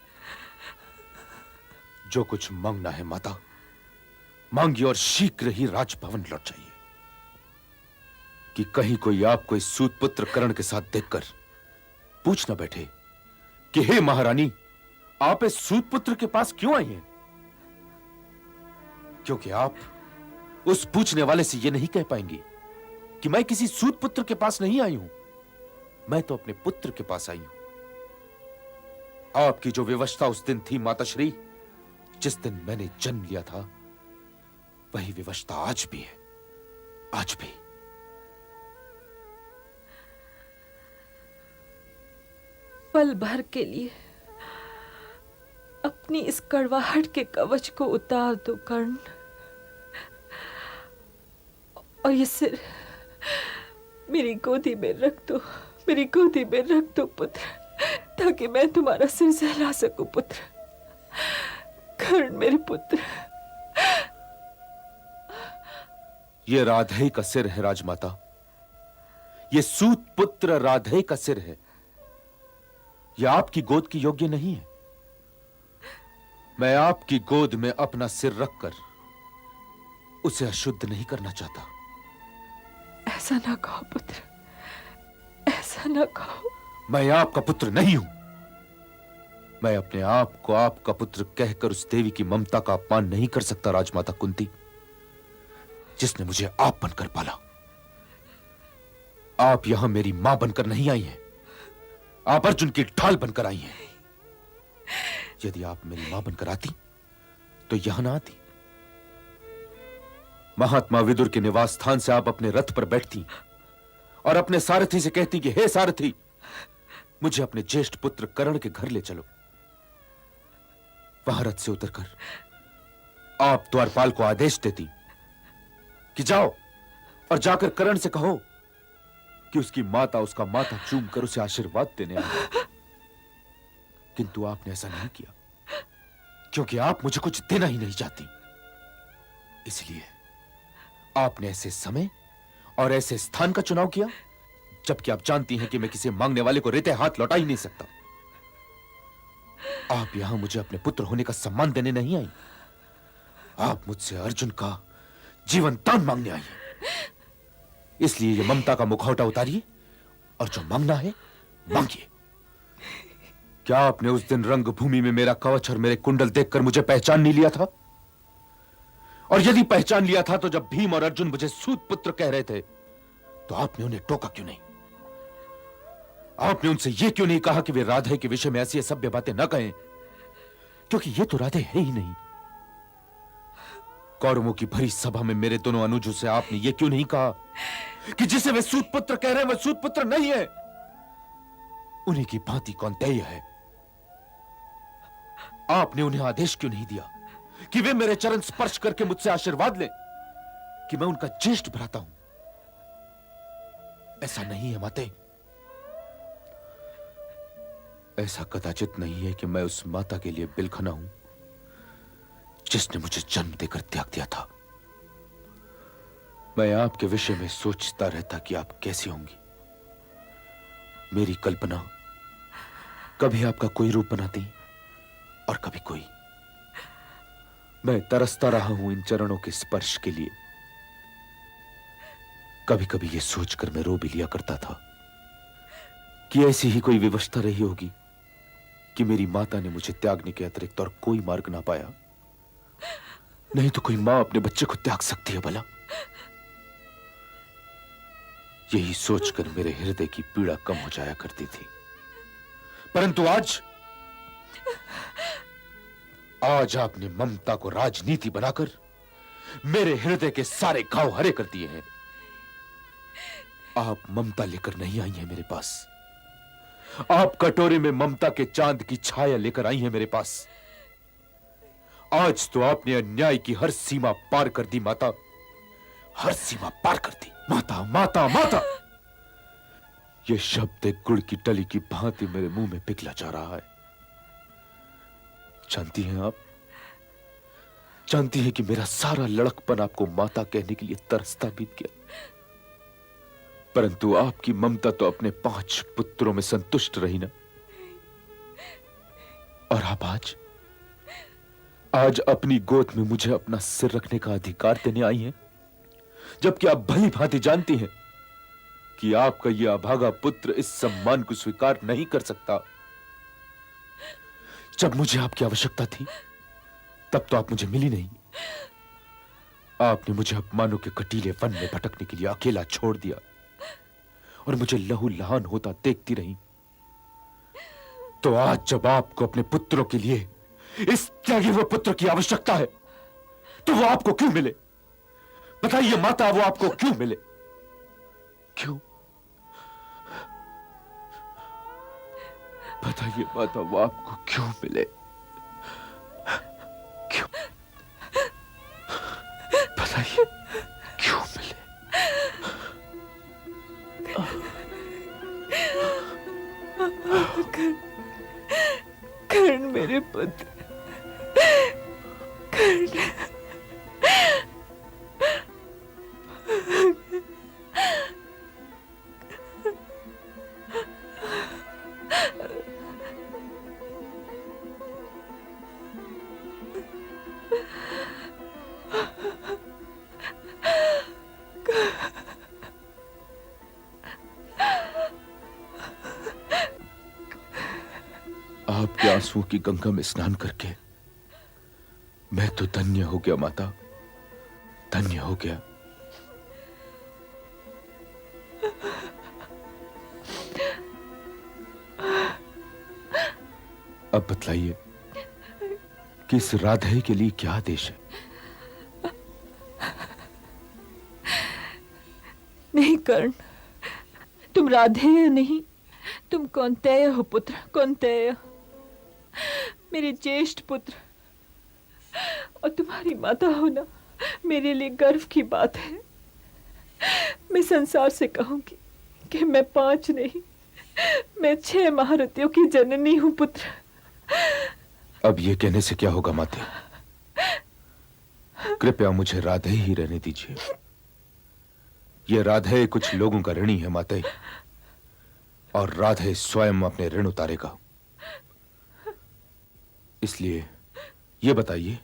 जो कुछ मांगना है माता, मांगिए, और शीघ्र ही राजभवन लौट जाइए, कि कहीं कोई आपको इस सूत पुत्र कर्ण के साथ देखकर पूछ न बैठे कि हे महारानी, आप इस सूत पुत्र के पास क्यों आई हैं? क्योंकि आप उस पूछने वाले से यह नहीं कह पाएंगी कि मैं किसी सूत पुत्र के पास नहीं आई हूं, मैं तो अपने पुत्र के पास आई हूं। आपकी जो विवशता उस दिन थी माताश्री, जिस दिन मैंने जन्म लिया था, वही विवशता आज भी है, आज भी। पल भर के लिए अपनी इस कड़वाहट के कवच को उतार दो कर्ण, और ये सिर मेरी गोदी में रख दो, मेरी गोदी में रख दो पुत्र, ताकि मैं तुम्हारा सिर सहला सकूं पुत्र। कर्ण मेरे पुत्र। ये राधे का सिर है राजमाता, ये सूत पुत्र राधे का सिर है। यह आपकी गोद की योग्य नहीं है। मैं आपकी गोद में अपना सिर रखकर उसे अशुद्ध नहीं करना चाहता। ऐसा ना कहो पुत्र, ऐसा ना कहो। मैं आपका पुत्र नहीं हूं। मैं अपने आप को आपका पुत्र कहकर उस देवी की ममता का अपमान नहीं कर सकता राजमाता कुंती, जिसने मुझे आप बनकर पाला। आप यहां मेरी मां बनकर नहीं आई हैं, आप अर्जुन की ढाल बनकर आई हैं। यदि आप मेरी मां बनकर आती तो यहां ना आती। महात्मा विदुर के निवास स्थान से आप अपने रथ पर बैठती और अपने सारथी से कहती कि हे सारथी, मुझे अपने ज्येष्ठ पुत्र कर्ण के घर ले चलो। वहां रथ से उतरकर आप द्वारपाल को आदेश देती कि जाओ और जाकर कर्ण से कहो कि उसकी माता उसका माथा चूम कर उसे आशीर्वाद देने आई। किंतु आपने ऐसा नहीं किया, क्योंकि आप मुझे कुछ देना ही नहीं चाहती। इसलिए आपने ऐसे समय और ऐसे स्थान का चुनाव किया, जबकि आप जानती हैं कि मैं किसी मांगने वाले को रेते हाथ लौटा ही नहीं सकता। आप यहां मुझे अपने पुत्र होने का सम्मान देने नहीं आई, आप मुझसे अर्जुन का जीवन दान मांगने आई हैं। इसलिए ये ममता का मुखौटा उतारिए और जो मांगना है मांगिए। क्या आपने उस दिन रंगभूमि में मेरा कवच और मेरे कुंडल देखकर मुझे पहचान नहीं लिया था? और यदि पहचान लिया था तो जब भीम और अर्जुन मुझे सूत पुत्र कह रहे थे तो आपने उन्हें टोका क्यों नहीं? आपने उनसे यह क्यों नहीं कहा कि वे राधे के विषय में ऐसी असभ्य बातें न कहें, क्योंकि ये तो राधे है ही नहीं। कौरवों की भरी सभा में मेरे दोनों अनुजों से आपने यह क्यों नहीं कहा कि जिसे वे सूत पुत्र कह रहे हैं वह सूत पुत्र नहीं है, उन्हीं की भांति कौन्तेय है? आपने उन्हें आदेश क्यों नहीं दिया कि वे मेरे चरण स्पर्श करके मुझसे आशीर्वाद लें कि मैं उनका ज्येष्ठ भ्राता हूं? ऐसा नहीं है माते, ऐसा कदाचित नहीं है कि मैं उस माता के लिए बिलखना हूं जिसने मुझे जन्म देकर त्याग दिया था। मैं आपके विषय में सोचता रहता कि आप कैसी होंगी। मेरी कल्पना कभी आपका कोई रूप बनाती और कभी कोई। मैं तरसता रहा हूं इन चरणों के स्पर्श के लिए। कभी कभी ये सोचकर मैं रो भी लिया करता था कि ऐसी ही कोई विवशता रही होगी कि मेरी माता ने मुझे त्यागने के अतिरिक्त और कोई मार्ग ना पाया। नहीं तो कोई मां अपने बच्चे को त्याग सकती है भला? यही सोचकर मेरे हृदय की पीड़ा कम हो जाया करती थी। परंतु आज आपने ममता को राजनीति बनाकर मेरे हृदय के सारे घाव हरे कर दिए हैं। आप ममता लेकर नहीं आई हैं मेरे पास। आप कटोरे में ममता के चांद की छाया लेकर आई हैं मेरे पास। आज तो आपने अन्याय की हर सीमा पार कर दी माता, हर सीमा पार कर दी। माता माता माता, यह शब्द एक गुड़ की टली की भांति मेरे मुंह में पिघला जा रहा है। जानती हैं आप, जानती हैं कि मेरा सारा लड़कपन आपको माता कहने के लिए तरसता बीत गया। परंतु आपकी ममता तो अपने 5 पुत्रों में संतुष्ट रही ना। और आप आज अपनी गोद में मुझे अपना सिर रखने का अधिकार देने आई हैं, जबकि आप भली भांति जानती हैं कि आपका यह अभागा पुत्र इस सम्मान को स्वीकार नहीं कर सकता। जब मुझे आपकी आवश्यकता थी तब तो आप मुझे मिली नहीं। आपने मुझे अपमानों के कटीले वन में भटकने के लिए अकेला छोड़ दिया और मुझे लहू लहान होता देखती रही। तो आज जब आपको अपने पुत्रों के लिए इस त्यागे हुए पुत्र की आवश्यकता है तो वो आपको क्यों मिले? बताइए माता, वो आपको क्यों मिले? क्यों? बताइए माता, वो आपको क्यों मिले? क्यों? बताइए क्यों मिले? कर्ण मेरे पुत्र, कर्ण। आपके आंसुओं की गंगा में स्नान करके मैं तो धन्य हो गया माता, धन्य हो गया। अब बतलाइए कि इस राधे के लिए क्या आदेश है? नहीं कर्ण, तुम राधेय नहीं, तुम कौन्तेय हो पुत्र, कौन्तेय, मेरे ज्येष्ठ पुत्र। और तुम्हारी माता होना मेरे लिए गर्व की बात है। मैं संसार से कहूंगी कि मैं 5 नहीं, मैं 6 महारथियों की जननी हूं पुत्र। अब ये कहने से क्या होगा माते? कृपया मुझे राधे ही रहने दीजिए। ये राधे कुछ लोगों का ऋणी है माते, और राधे स्वयं अपने ऋण उतारेगा। इसलिए ये बताइए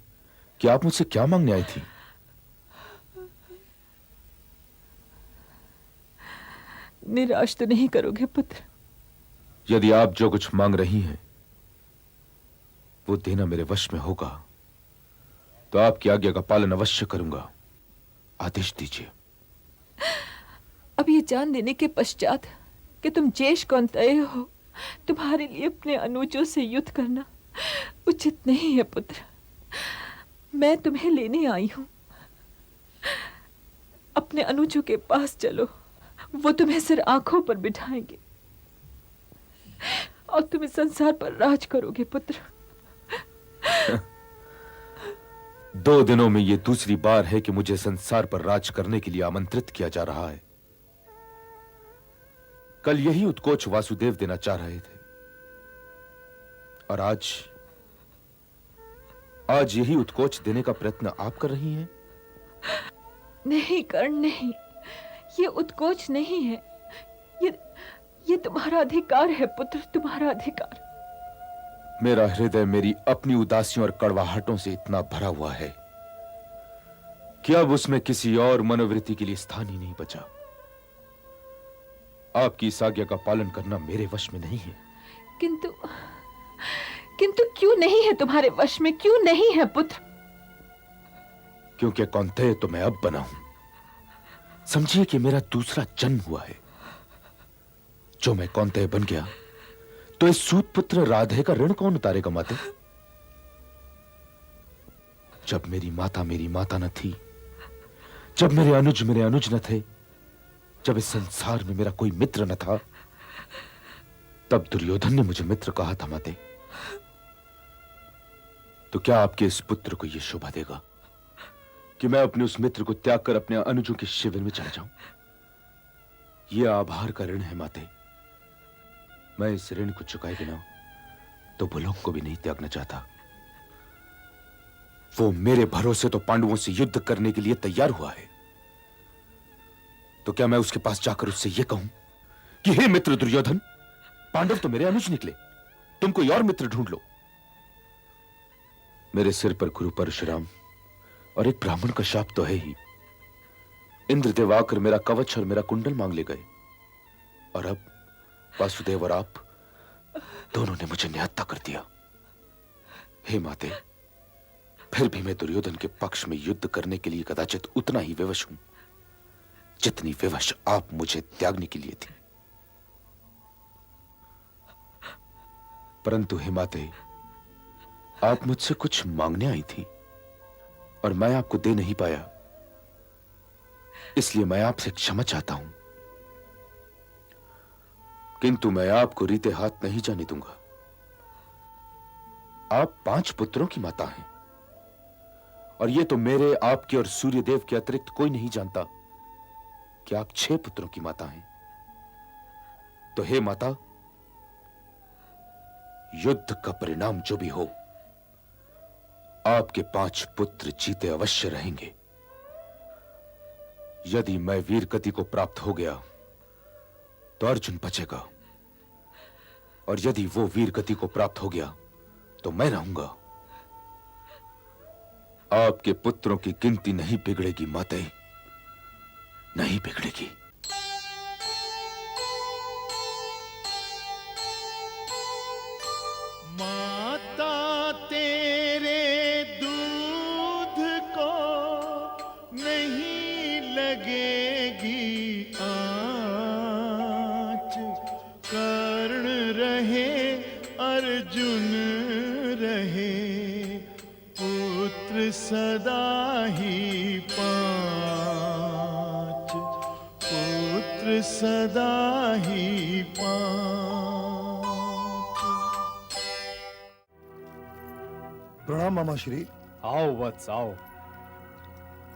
कि आप मुझसे क्या मांगने आई थी? निराश तो नहीं करोगे पुत्र? यदि आप जो कुछ मांग रही हैं वो देना मेरे वश में होगा तो आपकी आज्ञा का पालन अवश्य करूंगा। आदेश दीजिए। अब ये जान लेने के पश्चात कि तुम ज्येष्ठ कौन्तेय हो, तुम्हारे लिए अपने अनुजों से युद्ध करना उचित नहीं है पुत्र। मैं तुम्हें लेने आई हूं। अपने अनुजों के पास चलो, वो तुम्हें सिर आंखों पर बिठाएंगे और तुम इस संसार पर राज करोगे पुत्र। 2 दिनों में ये दूसरी बार है कि मुझे संसार पर राज करने के लिए आमंत्रित किया जा रहा है। कल यही उत्कोच वासुदेव देना चाह रहे थे और आज यही उत्कोच देने का प्रयत्न आप कर रही हैं। नहीं कर्ण, नहीं, ये उत्कोच नहीं है। ये तुम्हारा अधिकार है पुत्र, तुम्हारा अधिकार। मेरा हृदय मेरी अपनी उदासियों और कड़वाहटों से इतना भरा हुआ है कि अब उसमें किसी और मनोवृत्ति के लिए स्थान ही नहीं बचा। आपकी इस आज्ञा का पालन करना मेरे वश में नहीं है। किंतु किंतु क्यों नहीं है तुम्हारे वश में? क्यों नहीं है पुत्र? क्योंकि कौंतेय तो मैं अब बना हूं। समझिए कि मेरा दूसरा जन्म हुआ है। जो मैं कौंतेय बन गया तो इस सूत पुत्र राधे का ऋण कौन उतारेगा माते? जब मेरी माता न थी, जब मेरे अनुज न थे, जब इस संसार में मेरा कोई मित्र न था, तब दुर्योधन ने मुझे मित्र कहा था माते। तो क्या आपके इस पुत्र को यह शोभा देगा कि मैं अपने उस मित्र को त्याग कर अपने अनुजों के शिविर में चला जाऊं? यह आभार का ऋण है माते। मैं इस ऋण को चुकाए बिना तो भूलोक को भी नहीं त्यागना चाहता। वो मेरे भरोसे तो पांडवों से युद्ध करने के लिए तैयार हुआ है। तो क्या मैं उसके पास जाकर उससे यह कहूं कि हे मित्र दुर्योधन, पांडव तो मेरे अनुज निकले, तुम कोई और मित्र ढूंढ लो। मेरे सिर पर गुरु परशुराम और एक ब्राह्मण का शाप तो है ही। इंद्रदेव आकर मेरा कवच और मेरा कुंडल मांग ले गए, और अब वासुदेव और आप दोनों ने मुझे निहत्था कर दिया। हे माते, फिर भी मैं दुर्योधन के पक्ष में युद्ध करने के लिए कदाचित उतना ही विवश हूं जितनी विवश आप मुझे त्यागने के लिए थी। परंतु हे माते, आप मुझसे कुछ मांगने आई थी और मैं आपको दे नहीं पाया, इसलिए मैं आपसे क्षमा चाहता हूं। किंतु मैं आपको रीते हाथ नहीं जाने दूंगा। आप 5 पुत्रों की माता हैं, और यह तो मेरे, आपके और सूर्यदेव के अतिरिक्त कोई नहीं जानता कि आप 6 पुत्रों की माता हैं। तो हे माता, युद्ध का परिणाम जो भी हो, आपके 5 पुत्र जीते अवश्य रहेंगे। यदि मैं वीर गति को प्राप्त हो गया तो अर्जुन बचेगा, और यदि वो वीर गति को प्राप्त हो गया तो मैं रहूंगा। आपके पुत्रों की गिनती नहीं बिगड़ेगी माते, नहीं बिगड़ेगी। माता तेरे दूध को नहीं लगेगी आँच, कर्ण रहे अर्जुन रहे, पुत्र सदा ही 5, पुत्र सदा ही 5। प्रणाम मामा श्री। आओ वत्स आओ।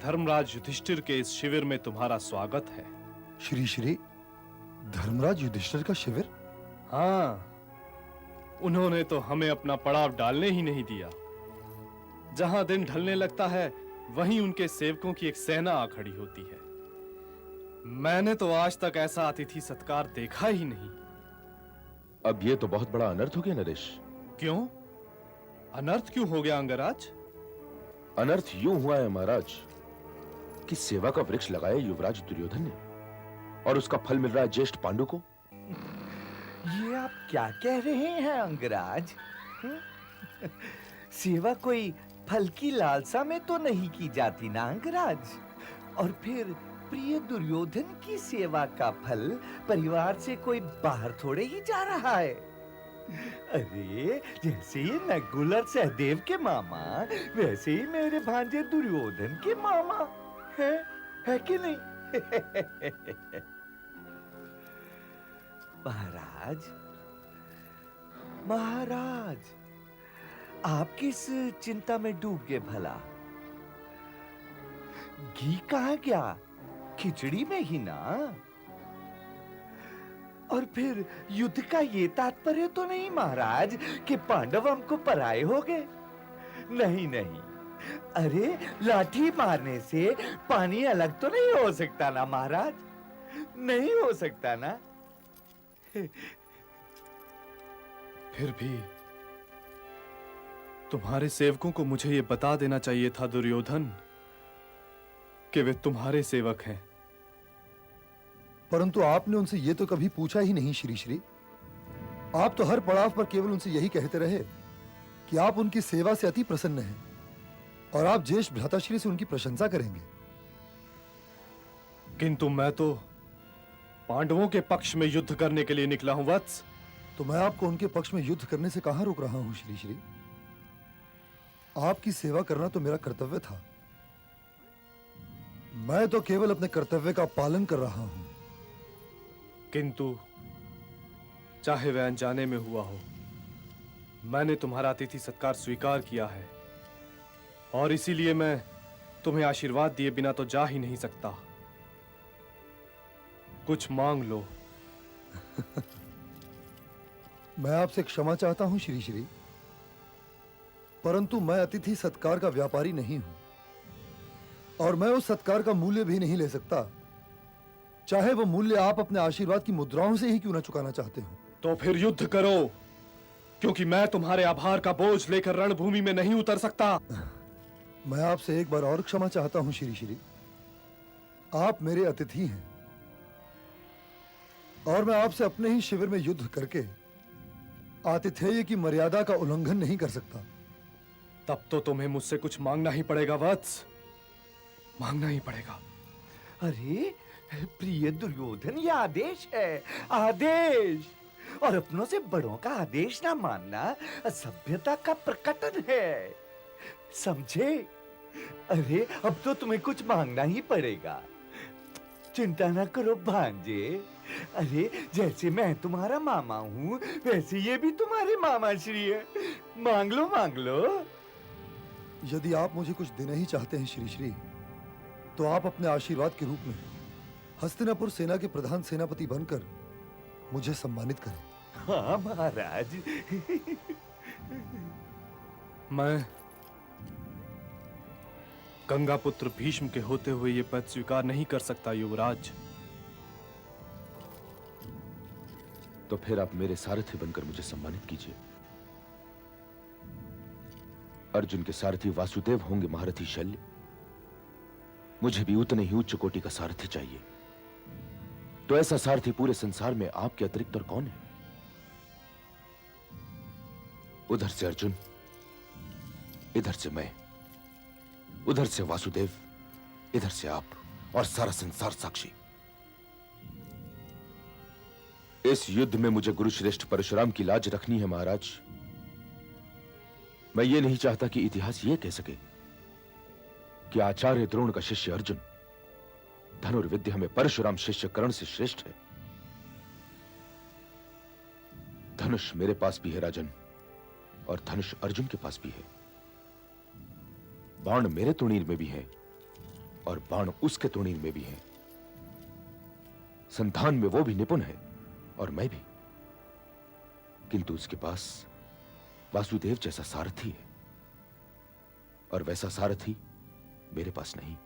धर्मराज युधिष्ठिर के इस शिविर में तुम्हारा स्वागत है। श्री श्री धर्मराज युधिष्ठिर का शिविर? हाँ, उन्होंने तो हमें अपना पड़ाव डालने ही नहीं दिया। जहां दिन ढलने लगता है वहीं उनके सेवकों की एक सेना आ खड़ी होती है। मैंने तो आज तक ऐसा अतिथि सत्कार देखा ही नहीं। अब यह तो बहुत बड़ा अनर्थ हो गया नरेश। क्यों? अनर्थ क्यों हो गया अंगराज? अनर्थ यूं हुआ है महाराज कि सेवा का वृक्ष लगाया युवराज दुर्योधन ने, और उसका फल मिल रहा है ज्येष्ठ पांडु को। ये आप क्या कह रहे हैं अंगराज? सेवा कोई फल की लालसा में तो नहीं की जाती ना अंगराज? और फिर प्रिय दुर्योधन की सेवा का फल परिवार से कोई बाहर थोड़े ही जा रहा है। अरे जैसे ही नकुल और सहदेव के मामा, वैसे ही मेरे भांजे दुर्योधन के मामा है कि नहीं? महाराज, महाराज, आप किस चिंता में डूब गए भला? घी कहाँ गया? खिचड़ी में ही ना। और फिर युद्ध का ये तात्पर्य तो नहीं महाराज कि पांडव हमको पराये हो गए। नहीं नहीं, अरे लाठी मारने से पानी अलग तो नहीं हो सकता ना महाराज, नहीं हो सकता ना। फिर भी तुम्हारे सेवकों को मुझे यह बता देना चाहिए था दुर्योधन कि वे तुम्हारे सेवक हैं। परंतु आपने उनसे ये तो कभी पूछा ही नहीं श्री श्री। आप तो हर पड़ाव पर केवल उनसे यही कहते रहे कि आप उनकी सेवा से अति प्रसन्न हैं और आप ज्येष्ठ भ्राताश्री से उनकी प्रशंसा करेंगे। किंतु मैं तो पांडवों के पक्ष में युद्ध करने के लिए निकला हूं वत्स। तो मैं आपको उनके पक्ष में युद्ध करने से कहां रोक रहा हूं श्री श्री। आपकी सेवा करना तो मेरा कर्तव्य था। मैं तो केवल अपने कर्तव्य का पालन कर रहा हूं। किंतु चाहे वह अनजाने में हुआ हो, मैंने तुम्हारा अतिथि सत्कार स्वीकार किया है और इसीलिए मैं तुम्हें आशीर्वाद दिए बिना तो जा ही नहीं सकता। कुछ मांग लो। मैं आपसे क्षमा चाहता हूं श्री श्री, परंतु मैं अतिथि सत्कार का व्यापारी नहीं हूं और मैं उस सत्कार का मूल्य भी नहीं ले सकता, चाहे वो मूल्य आप अपने आशीर्वाद की मुद्राओं से ही क्यों ना चुकाना चाहते हो। तो फिर युद्ध करो, क्योंकि मैं तुम्हारे आभार का बोझ लेकर रणभूमि में नहीं उतर सकता। मैं आपसे एक बार और क्षमा चाहता हूं श्री श्री। आप मेरे अतिथि हैं और मैं आपसे अपने ही शिविर में युद्ध करके आतिथेय की मर्यादा का उल्लंघन नहीं कर सकता। तब तो तुम्हें मुझसे कुछ मांगना ही पड़ेगा वत्स, मांगना ही पड़ेगा। अरे प्रिय दुर्योधन, ये आदेश है, आदेश। और अपनों से बड़ों का आदेश ना मानना असभ्यता का प्रकटन है, समझे? अरे अब तो तुम्हें कुछ मांगना ही पड़ेगा। चिंता ना करो भांजे। अरे जैसे मैं तुम्हारा मामा हूँ, वैसे ये भी तुम्हारे मामा श्री है। मांग लो, मांग लो। यदि आप मुझे कुछ देना ही चाहते हैं श्री श्री, तो आप अपने आशीर्वाद के रूप में हस्तिनापुर सेना के प्रधान सेनापति बनकर मुझे सम्मानित करें। हाँ महाराज। मैं गंगा पुत्र भीष्म के होते हुए ये पद स्वीकार नहीं कर सकता युवराज। तो फिर आप मेरे सारथी बनकर मुझे सम्मानित कीजिए। अर्जुन के सारथी वासुदेव होंगे महारथी शल्य, मुझे भी उतने ही उच्च कोटि का सारथी चाहिए। तो ऐसा सारथी पूरे संसार में आपके अतिरिक्त और कौन है? उधर से अर्जुन, इधर से मैं, उधर से वासुदेव, इधर से आप और सारा संसार साक्षी। इस युद्ध में मुझे गुरुश्रेष्ठ परशुराम की लाज रखनी है महाराज। मैं ये नहीं चाहता कि इतिहास ये कह सके कि आचार्य द्रोण का शिष्य अर्जुन धनुर्विद्या में परशुराम शिष्य कर्ण से श्रेष्ठ है। धनुष मेरे पास भी है राजन, और धनुष अर्जुन के पास भी है। बाण मेरे तुणीर में भी है और बाण उसके तुणीर में भी है। संधान में वो भी निपुण है और मैं भी, किंतु उसके पास वासुदेव जैसा सारथी है और वैसा सारथी मेरे पास नहीं।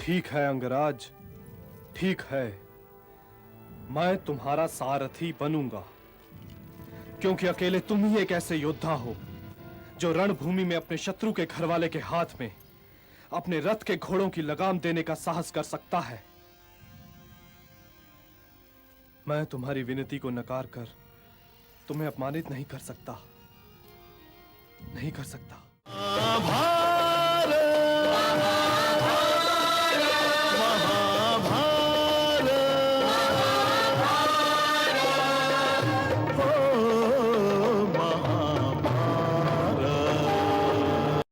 ठीक है अंगराज, ठीक है, मैं तुम्हारा सारथी बनूंगा, क्योंकि अकेले तुम ही एक ऐसे योद्धा हो जो रणभूमि में अपने शत्रु के घरवाले के हाथ में अपने रथ के घोड़ों की लगाम देने का साहस कर सकता है। मैं तुम्हारी विनती को नकार कर तुम्हें अपमानित नहीं कर सकता, नहीं कर सकता।